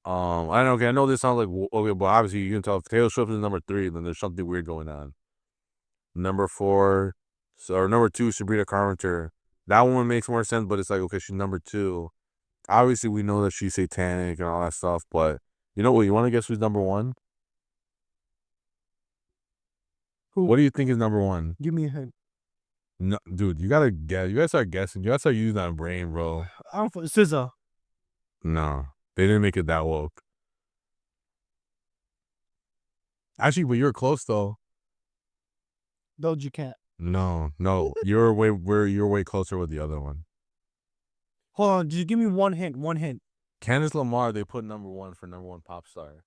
I know, okay, I know this sounds like okay, but obviously you can tell if Taylor Swift is number 3, then there's something weird going on. Number 4, or number 2, Sabrina Carpenter. That one makes more sense, but it's like okay, she's number 2. Obviously, we know that she's satanic and all that stuff, but you know what? You want to guess who's number 1? Who? What do you think is number 1? Give me a hint. No, dude, you gotta guess. You gotta start guessing. You gotta start using that brain, bro. I don't. SZA. No, they didn't make it that woke. Actually, but you're close though. Doja Cat. No, you're way closer with the other one. Hold on, just give me one hint. One hint. Candace Lamar, they put number 1 for number 1 pop star.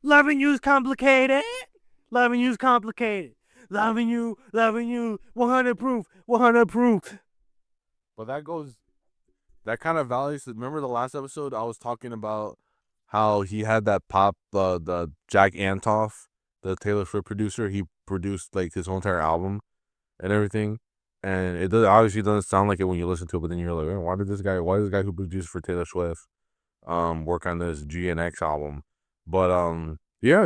Loving you's complicated. Loving you's complicated. Loving you. 100 proof. 100 proof. But that kind of validates. Remember the last episode I was talking about how he had that pop, the Jack Antonoff, the Taylor Swift producer. He produced like his whole entire album and everything, and it obviously doesn't sound like it when you listen to it. But then you're like, why did this guy who produced for Taylor Swift, work on this GNX album? But yeah,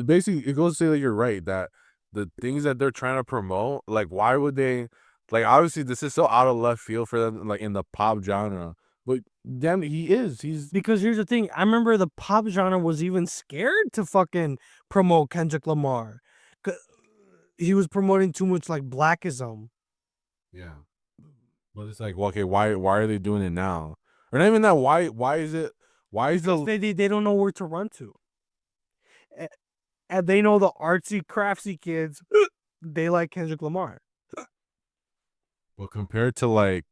basically it goes to say that you're right, that the things that they're trying to promote, like why would they, like obviously this is so out of left field for them, like in the pop genre. But damn, he's Because here's the thing. I remember the pop genre was even scared to fucking promote Kendrick Lamar. He was promoting too much like blackism. yeah. But it's like, okay, why are they doing it now? Or not even that. Why is the They don't know where to run to. And they know the artsy craftsy kids, they like Kendrick Lamar. But compared to like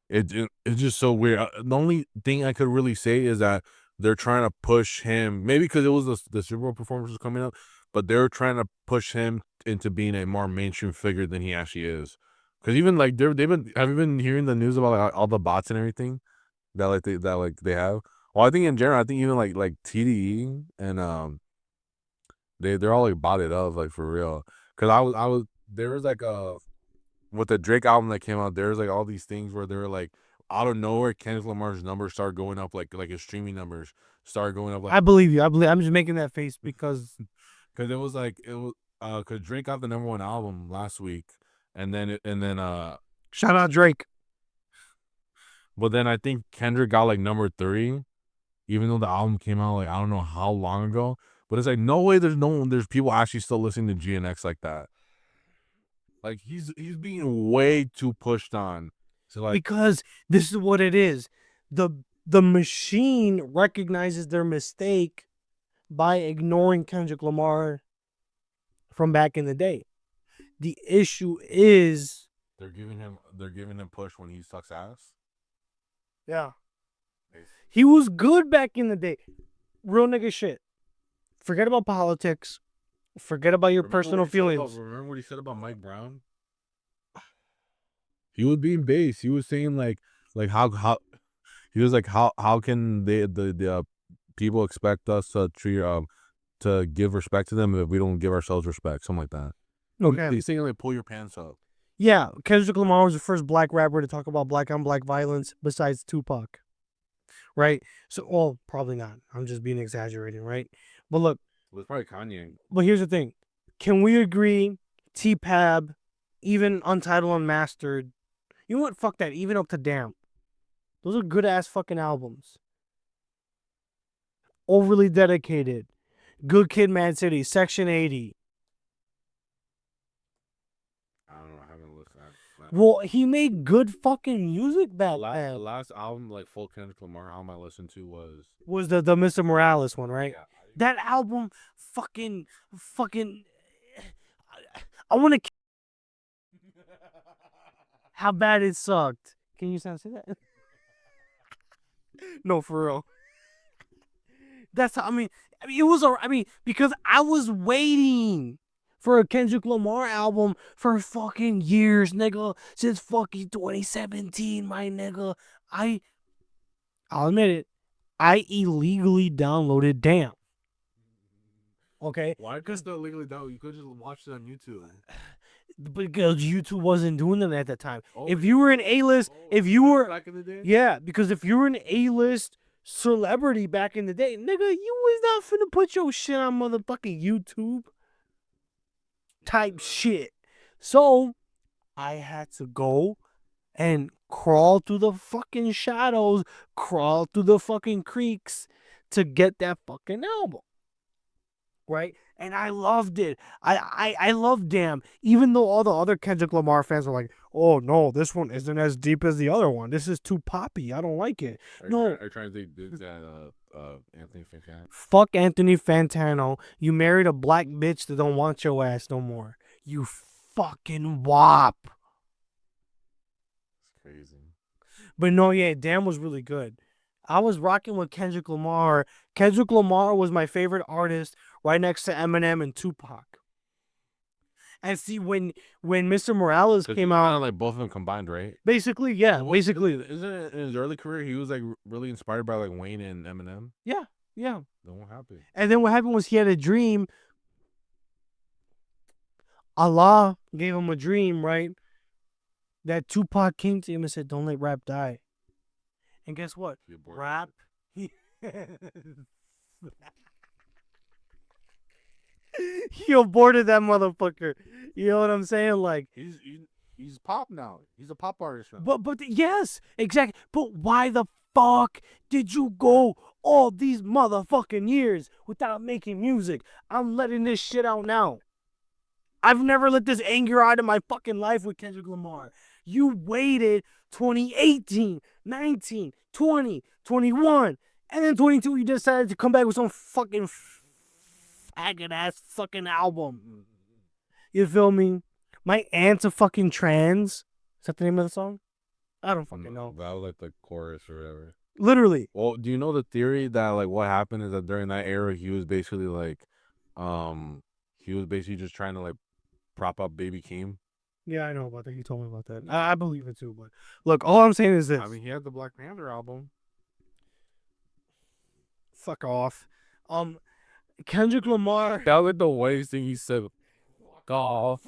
it's just so weird. The only thing I could really say is that they're trying to push him, maybe because it was the Super Bowl performance was coming up, but they're trying to push him into being a more mainstream figure than he actually is. Because even like have you been hearing the news about like all the bots and everything that they have? Well, I think in general, I think even like TDE and they're all like botted up, like for real. Because I was there was like with the Drake album that came out, there's like all these things where they're like out of nowhere, Kendrick Lamar's numbers started going up, like his streaming numbers started going up. Like I believe you. I'm just making that face because it was because Drake got the number 1 album last week, and then shout out Drake. But then I think Kendrick got like number 3, even though the album came out like I don't know how long ago. But it's like no way there's people actually still listening to GNX like that. Like he's being way too pushed on. So like, because this is what it is. The machine recognizes their mistake by ignoring Kendrick Lamar from back in the day. The issue is they're giving him push when he sucks ass. Yeah. He was good back in the day. Real nigga shit. Forget about politics. Forget about your personal feelings. Remember what he said about Mike Brown? He was being base. He was saying like how he was like how can the people expect us to treat to give respect to them if we don't give ourselves respect, something like that. Okay. He's saying like pull your pants up. Yeah, Kendrick Lamar was the first black rapper to talk about black on black violence besides Tupac. Right? So, well, probably not. I'm just being exaggerating, right? But look, it was probably Kanye. But here's the thing. Can we agree T-Pab, even Untitled Unmastered, you know what? Fuck that. Even Up to Damn. Those are good ass fucking albums. Overly Dedicated. Good Kid, Mad City. Section 80. I don't know. I haven't listened to that. Well, he made good fucking music back then. The last album, like full Kendrick Lamar album I listened to was the Mr. Morales one, right? Yeah. That album fucking I want to how bad it sucked. Can you say that? No, for real. That's how, I mean it was because I was waiting for a Kendrick Lamar album for fucking years, nigga. Since fucking 2017, my nigga. I'll admit it. I illegally downloaded Damn. Okay? Why couldn't you legally download? You could just watch it on YouTube. Because YouTube wasn't doing them at that time. Oh, If you were an A-list, if you were, back in the day, yeah, because if you were an A-list celebrity back in the day, nigga, you was not finna put your shit on motherfucking YouTube type shit. So I had to go and crawl through the fucking shadows, crawl through the fucking creeks to get that fucking album. Right? And I loved it. I love Damn. Even though all the other Kendrick Lamar fans are like, oh no, this one isn't as deep as the other one. This is too poppy. I don't like it. No. Are you trying to think that Anthony Fantano? Fuck Anthony Fantano. You married a black bitch that don't want your ass no more. You fucking wop. It's crazy. But no, yeah, Damn was really good. I was rocking with Kendrick Lamar. Kendrick Lamar was my favorite artist, right next to Eminem and Tupac. And see, when Mr. Morales came out, like both of them combined, right? basically, yeah, basically, Isn't it in his early career he was like really inspired by like Wayne and Eminem? yeah. Then what happened? And then what happened was he had a dream. Allah gave him a dream, right? That Tupac came to him and said, "Don't let rap die." And guess what? Rap. He aborted that motherfucker. You know what I'm saying? Like, he's pop now. He's a pop artist now. but yes, exactly. But why the fuck did you go all these motherfucking years without making music? I'm letting this shit out now. I've never let this anger out of my fucking life with Kendrick Lamar. You waited 2018, 19, 20, 21, and then 22 you decided to come back with some fucking faggot ass fucking album. You feel me? My aunt's a fucking trans. Is that the name of the song? I don't fucking know. That was like the chorus or whatever. Literally. Well, do you know the theory that like what happened is that during that era he was basically like, he was basically just trying to like prop up Baby Keem. Yeah, I know about that. You told me about that. I believe it too. But look, all I'm saying is this. I mean, he had the Black Panther album. Fuck off. Kendrick Lamar. That was the worst thing he said. Fuck off.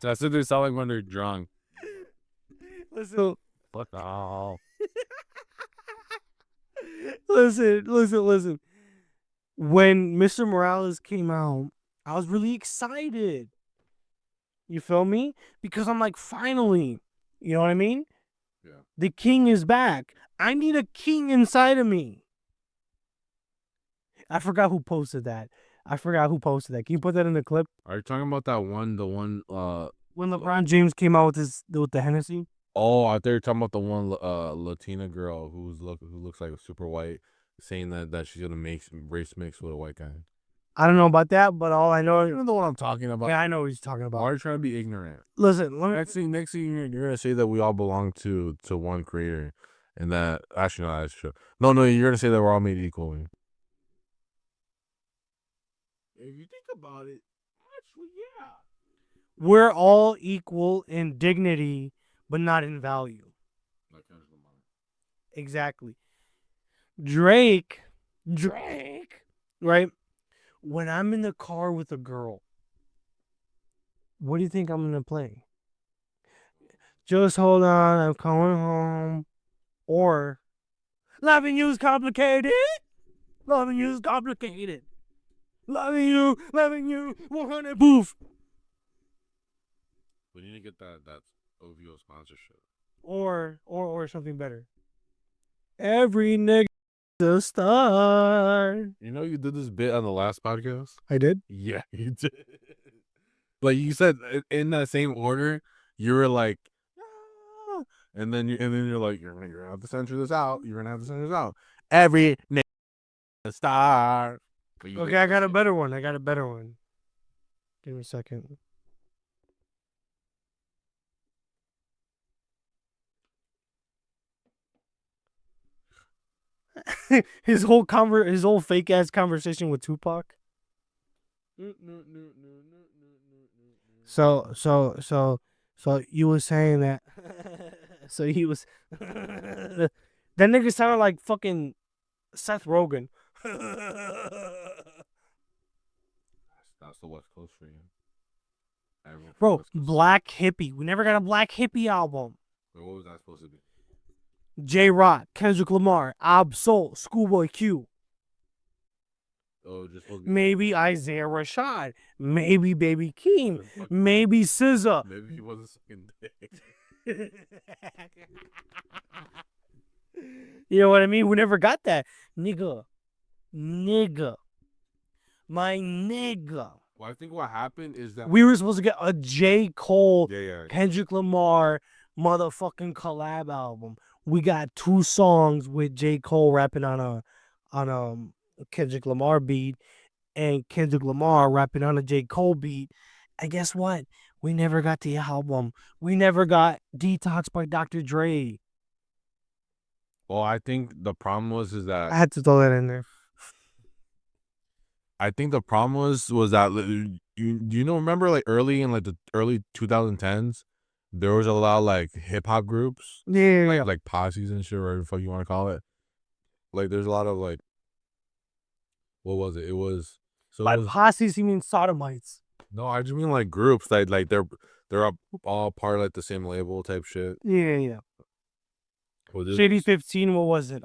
That's what they sound like when they're drunk. Listen. Fuck off. Listen. When Mr. Morales came out, I was really excited. You feel me? Because I'm like, finally. You know what I mean? Yeah. The king is back. I need a king inside of me. I forgot who posted that. Can you put that in the clip? Are you talking about that one? The one. When LeBron James came out with the Hennessy. Oh, I thought you were talking about the one Latina girl who looks like super white, saying that she's gonna make race mix with a white guy. I don't know about that, but all I know, You know what I'm talking about. Yeah, I know what he's talking about. Why are you trying to be ignorant? Listen, Next thing you're gonna say that we all belong to one creator, and that actually no, that's true. No, you're gonna say that we're all made equally. If you think about it, actually, yeah. We're all equal in dignity, but not in value. Exactly. Drake, right? When I'm in the car with a girl, what do you think I'm going to play? Just hold on, I'm coming home. Or, loving you's complicated. Loving you's complicated. Loving you, 100 boof. We need to get that OVO sponsorship. Or something better. Every nigga a star. You know you did this bit on the last podcast? I did? Yeah, you did. Like you said in that same order, you were like, ah, and then you're like, you're gonna have to censor this out. You're gonna have to censor this out. Every nigga a star. Okay, I got a better one. Give me a second. his whole fake ass conversation with Tupac. So you were saying that. So he was. That nigga sounded like fucking Seth Rogen. That's the West Coast for you. Everyone from Bro, West Coast. Black Hippie. We never got a Black Hippie album. Wait, what was that supposed to be? J Rock, Kendrick Lamar, Ab-Soul, Schoolboy Q. Oh, just supposed to be. Maybe Isaiah Rashad. Maybe Baby Keem. Then fuck- Maybe SZA. Maybe he wasn't sucking dick. You know what I mean? We never got that. Nigga. My nigga. Well, I think what happened is that We were supposed to get a J. Cole, yeah. Kendrick Lamar motherfucking collab album. We got 2 songs with J. Cole rapping on a Kendrick Lamar beat and Kendrick Lamar rapping on a J. Cole beat. And guess what? We never got the album. We never got Detox by Dr. Dre. Well, I think the problem was is I that had to throw that in there. I think the problem was that you know remember like early in like the early 2010s there was a lot of like hip hop groups Yeah. like posses and shit, whatever the fuck you want to call it. Like there's a lot of like what was it? It was so By it was posses, you mean sodomites. no, I just mean like groups like they're all part of like the same label type shit. Yeah. Well, this Shady 15, what was it?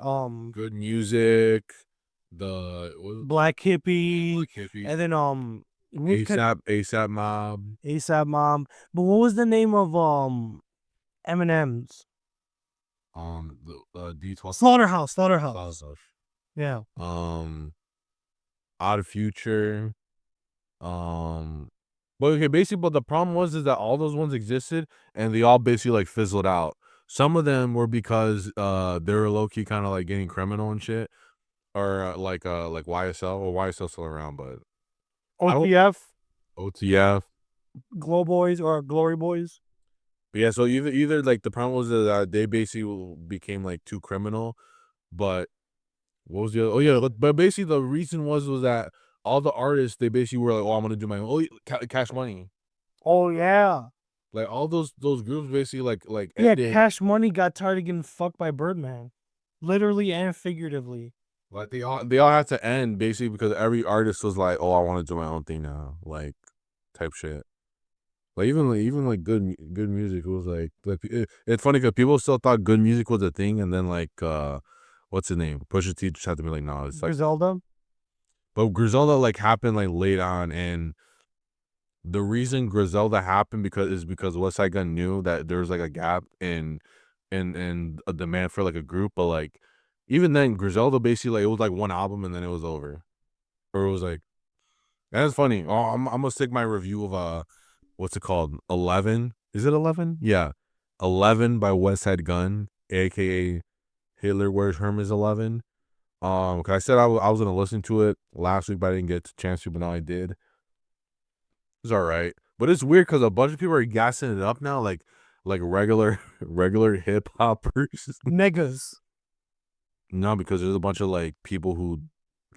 good music, the what was it? Black Hippie. Like hippie, And then ASAP Mob, ASAP Mom. But what was the name of Eminem's? the D12 Slaughterhouse. stuff. Yeah. Odd Future, but okay, basically, but the problem was is that all those ones existed and they all basically like fizzled out. Some of them were because they were low key kind of like getting criminal and shit, or like YSL or YSL still around, but I don't OTF, OTF. Glow Boys or Glory Boys. But yeah, so either like the problem was that they basically became like too criminal, but what was the other? Oh yeah, but basically the reason was that all the artists they basically were like, oh, I'm gonna do my own. Oh, Cash Money, Oh yeah. like all those groups basically like Yeah, ended. Cash Money got tired of getting fucked by Birdman. Literally and figuratively. Like they all had to end basically because every artist was like, oh, I want to do my own thing now, like type shit. Like even like good music was like it's funny because people still thought good music was a thing, and then like what's his name? Pusha T just had to be like, no, it's like. Griselda. But Griselda like happened like late on, and the reason Griselda happened because West Side Gun knew that there was like a gap in a demand for like a group, but like even then Griselda basically like it was like one album and then it was over, or it was like that's funny. Oh, I'm gonna stick my review of what's it called? 11? Is it 11? Yeah, 11 by West Side Gun, aka Hitler Wears Hermes 11. 'Cause I said I was gonna listen to it last week, but I didn't get a chance to, but now I did. It's all right, but it's weird because a bunch of people are gassing it up now, like regular regular hip hoppers. Niggas. No, because there's a bunch of like people who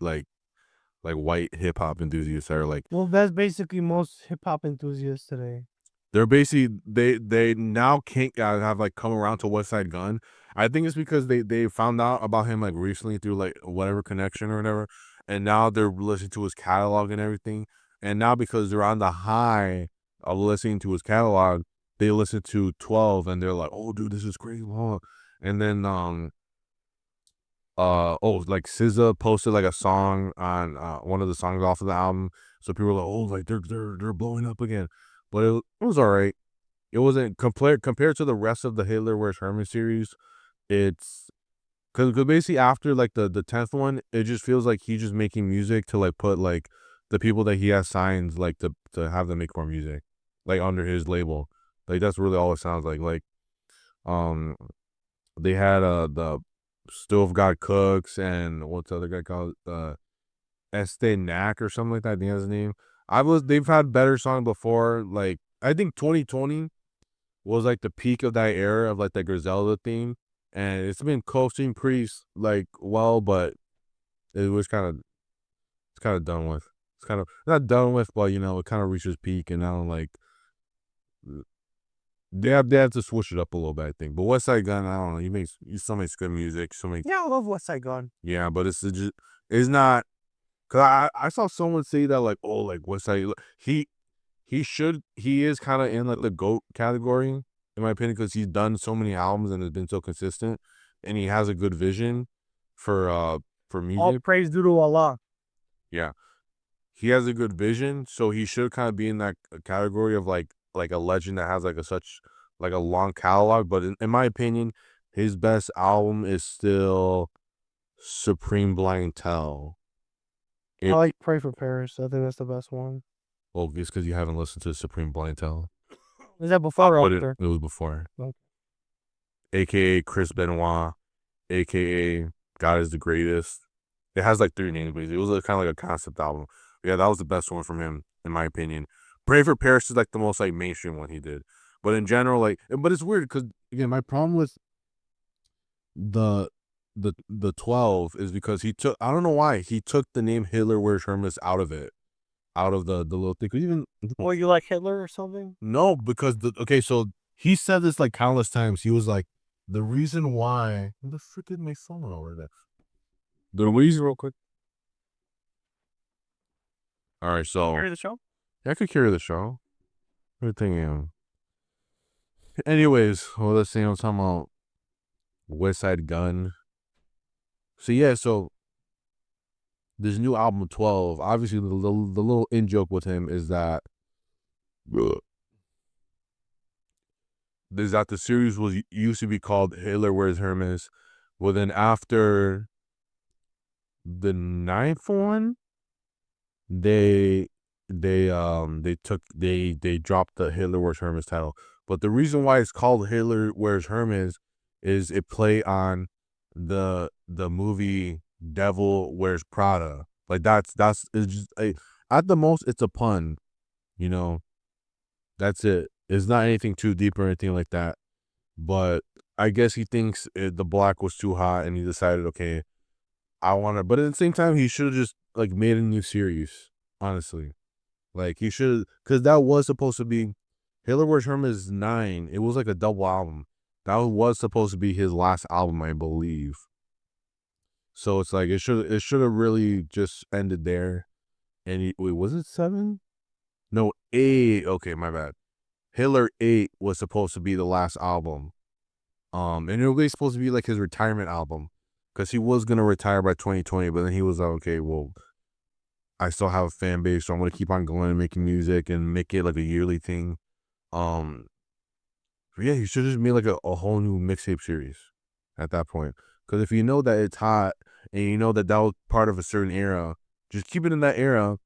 like white hip hop enthusiasts that are like Well, that's basically most hip hop enthusiasts today. they're basically they now can't have like come around to West Side Gun. I think it's because they found out about him like recently through like whatever connection or whatever, and now they're listening to his catalog and everything. And now because they're on the high of listening to his catalog, they listen to 12 and they're like, "Oh, dude, this is crazy." And then oh, like SZA posted like a song on one of the songs off of the album, so people were like, "Oh, like they're blowing up again," but it was all right. It wasn't compared to the rest of the Hitler Wears Hermes series. It's because basically after like the 10th one, it just feels like he's just making music to like put like the people that he has signed like to have them make more music, like under his label. Like that's really all it sounds like. Like um they had the Still of God Cooks and what's the other guy called Este Knack or something like that. I think that's his name. They've had better songs before. Like I think 2020 was like the peak of that era of like the Griselda theme, and it's been coasting pretty like well, but it was it's kind of done with. It's kind of not done with, but you know it kind of reaches peak, and now like They have to switch it up a little bit, I think. But Westside Gun, I don't know. He still makes good music. Yeah, I love West Side Gun. Yeah, but it's not. Cause I saw someone say that like, oh, like Westside, he is kind of in like the GOAT category in my opinion, because he's done so many albums and has been so consistent, and he has a good vision for All music. praise due to Allah. Yeah, he has a good vision, so he should kind of be in that category of like a legend that has like a long catalog. But in my opinion, his best album is still Supreme Blind Tell. I like Pray for Paris. I think that's the best one. Well, it's because you haven't listened to Supreme Blind Tell. Is that before or But after? it was before. Okay. AKA Chris Benoit, AKA God is the Greatest. It has like 3 names, but it was kind of like a concept album. Yeah, that was the best one from him, in my opinion. Pray for Paris is like the most like mainstream one he did. But in general, but it's weird because again, my problem with the the 12 is because I don't know why he took the name Hitler Wears Hermes out of it, out of the little thing. Even Well, you like Hitler or something? no, because so he said this like countless times. He was like, the reason why the frick is my phone over there. The reason, real quick. All right, so Carry the show? I could carry the show. Everything. Anyways, well, let's see. I'm talking about West Side Gun. So yeah, so this new album 12. Obviously, the little in joke with him is that the series used to be called Hitler Wears Hermes. Well, then after the 9th one, they dropped the Hitler Wears Hermes title. But the reason why it's called Hitler Wears Hermes is it play on the movie Devil Wears Prada. Like that's it's just at the most it's a pun, you know. That's it. It's not anything too deep or anything like that. But I guess he thinks the black was too hot, and he decided, okay, I want to. But at the same time, he should have just like made a new series. Honestly, like he should, because that was supposed to be Hitler Wears Hermes 9. It was like a double album. That was supposed to be his last album, I believe. So it's like it should have really just ended there. And wait, was it 7? No, 8. Okay, my bad. Hitler 8 was supposed to be the last album. And it was supposed to be like his retirement album, because he was gonna retire by 2020, but then he was like, okay, well, I still have a fan base, so I'm gonna keep on going and making music and make it like a yearly thing. But yeah, he should just made like a whole new mixtape series at that point. Because if you know that it's hot and you know that was part of a certain era, just keep it in that era.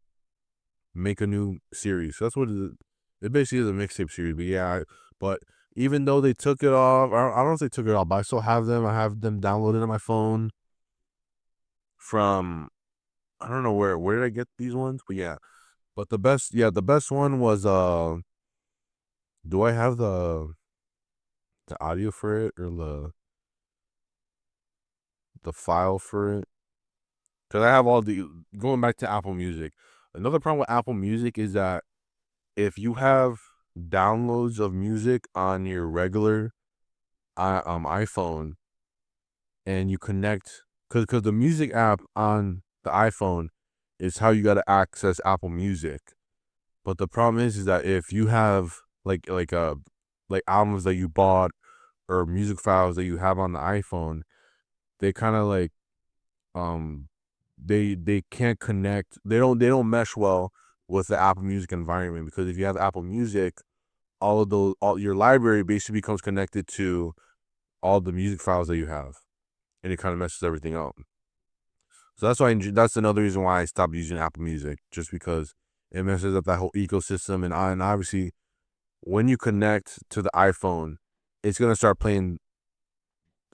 Make a new series. That's what it basically is, a mixtape series. But yeah, but even though they took it off, I don't know if they took it off, but I still have them. I have them downloaded on my phone from, I don't know where did I get these ones, but yeah. But the best one was do I have the audio for it or the file for it? Because I have all the, going back to Apple Music. Another problem with Apple Music is that if you have downloads of music on your regular iPhone and you connect, because the music app on the iPhone is how you got to access Apple Music. But the problem is that if you have like albums that you bought or music files that you have on the iPhone, they kind of like they can't connect. They don't mesh well with the Apple Music environment, because if you have Apple Music, all your library basically becomes connected to all the music files that you have, and it kind of messes everything up. So that's another reason why I stopped using Apple Music, just because it messes up that whole ecosystem. And obviously, when you connect to the iPhone, it's gonna start playing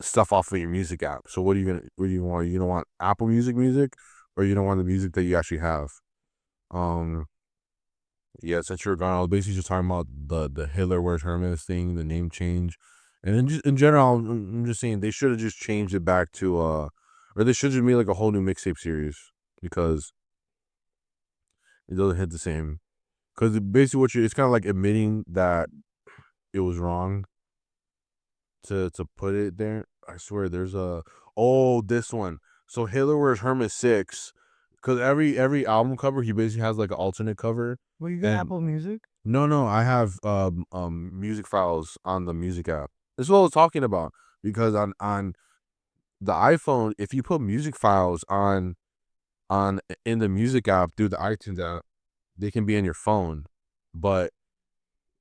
stuff off of your music app. So what do you want? You don't want Apple Music, or you don't want the music that you actually have. Yeah, since you're gone, I was basically just talking about the Hitler Wears Hermes thing, the name change, and then just in general, I'm just saying they should have just changed it back to or they should just made like a whole new mixtape series, because it doesn't hit the same. Because basically, it's kind of like admitting that it was wrong to put it there. I swear, there's this one. So Hitler Wears Hermes 6, because every album cover he basically has like an alternate cover. Well, you got And Apple Music? no, I have music files on the music app. This is what I was talking about, because on the iPhone, if you put music files on in the music app through the iTunes app, they can be in your phone. But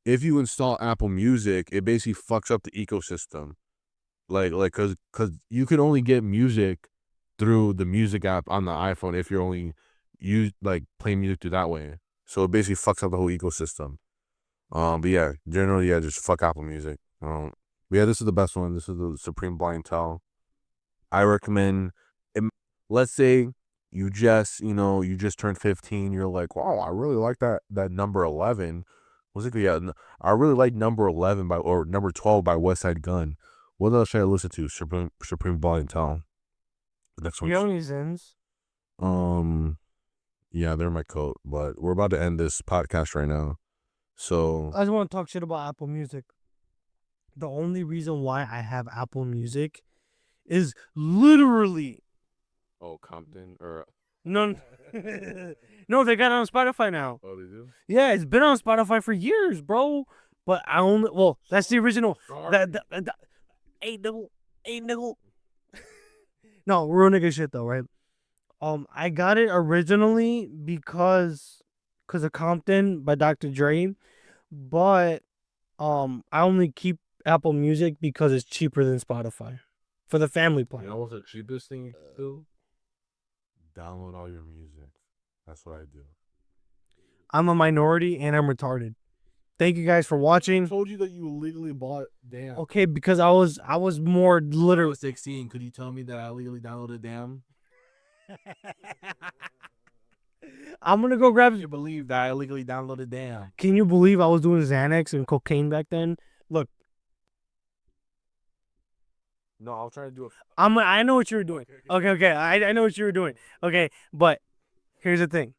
if you install Apple Music, it basically fucks up the ecosystem. Like cause you can only get music through the music app on the iPhone if you're only playing music through that way. So it basically fucks up the whole ecosystem. But yeah, generally, yeah, just fuck Apple Music. But yeah, this is the best one. This is the Supreme Blind Tell. I recommend. Let's say you just turned 15. You're like, wow, I really like that number 11. Was it? Yeah, I really like number 11 or number 12 by West Side Gun. What else should I listen to? Supreme Blind Tell. The next You one. got any Zins? Yeah, they're in my coat, but we're about to end this podcast right now. So I just want to talk shit about Apple Music. The only reason why I have Apple Music is literally Compton or no, no, they got it on Spotify now. oh, they do? Yeah, it's been on Spotify for years, bro. But that's the original. That ain't nigga. No, real nigga shit though, right? I got it originally because of Compton by Dr. Dre, but I only keep Apple Music because it's cheaper than Spotify for the family plan. You know what's the cheapest thing you can do? Download all your music. That's what I do. I'm a minority and I'm retarded. Thank you guys for watching. I told you that you illegally bought Damn. Okay, because I was more literally 16. Could you tell me that I illegally downloaded Damn? I'm gonna go grab. You believe that I illegally downloaded Damn? Can you believe I was doing Xanax and cocaine back then? Look, No, I'll try to do it. I know what you were doing. Okay. I know what you were doing. Okay, but here's the thing.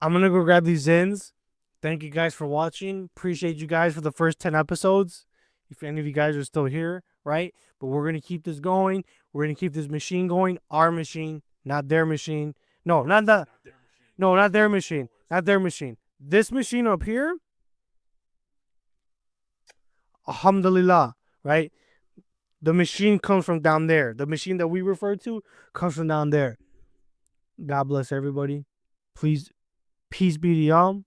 I'm gonna go grab these Zins. Thank you guys for watching. Appreciate you guys for the first 10 episodes. If any of you guys are still here, right? But we're gonna keep this going. We're gonna keep this machine going. Our machine, not their machine. No, not that. No, not their machine. Not their machine. This machine up here. Alhamdulillah, right? The machine comes from down there. The machine that we refer to comes from down there. God bless everybody. Please, peace be to y'all.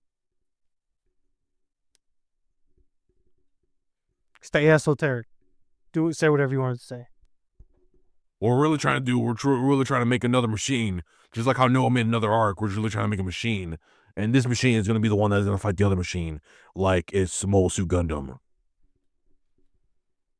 Stay esoteric. Say whatever you want to say. What we're really trying to do, we're really trying to make another machine. Just like how Noah made another ark, we're really trying to make a machine. And this machine is going to be the one that's going to fight the other machine. Like it's Mobile Suit Gundam.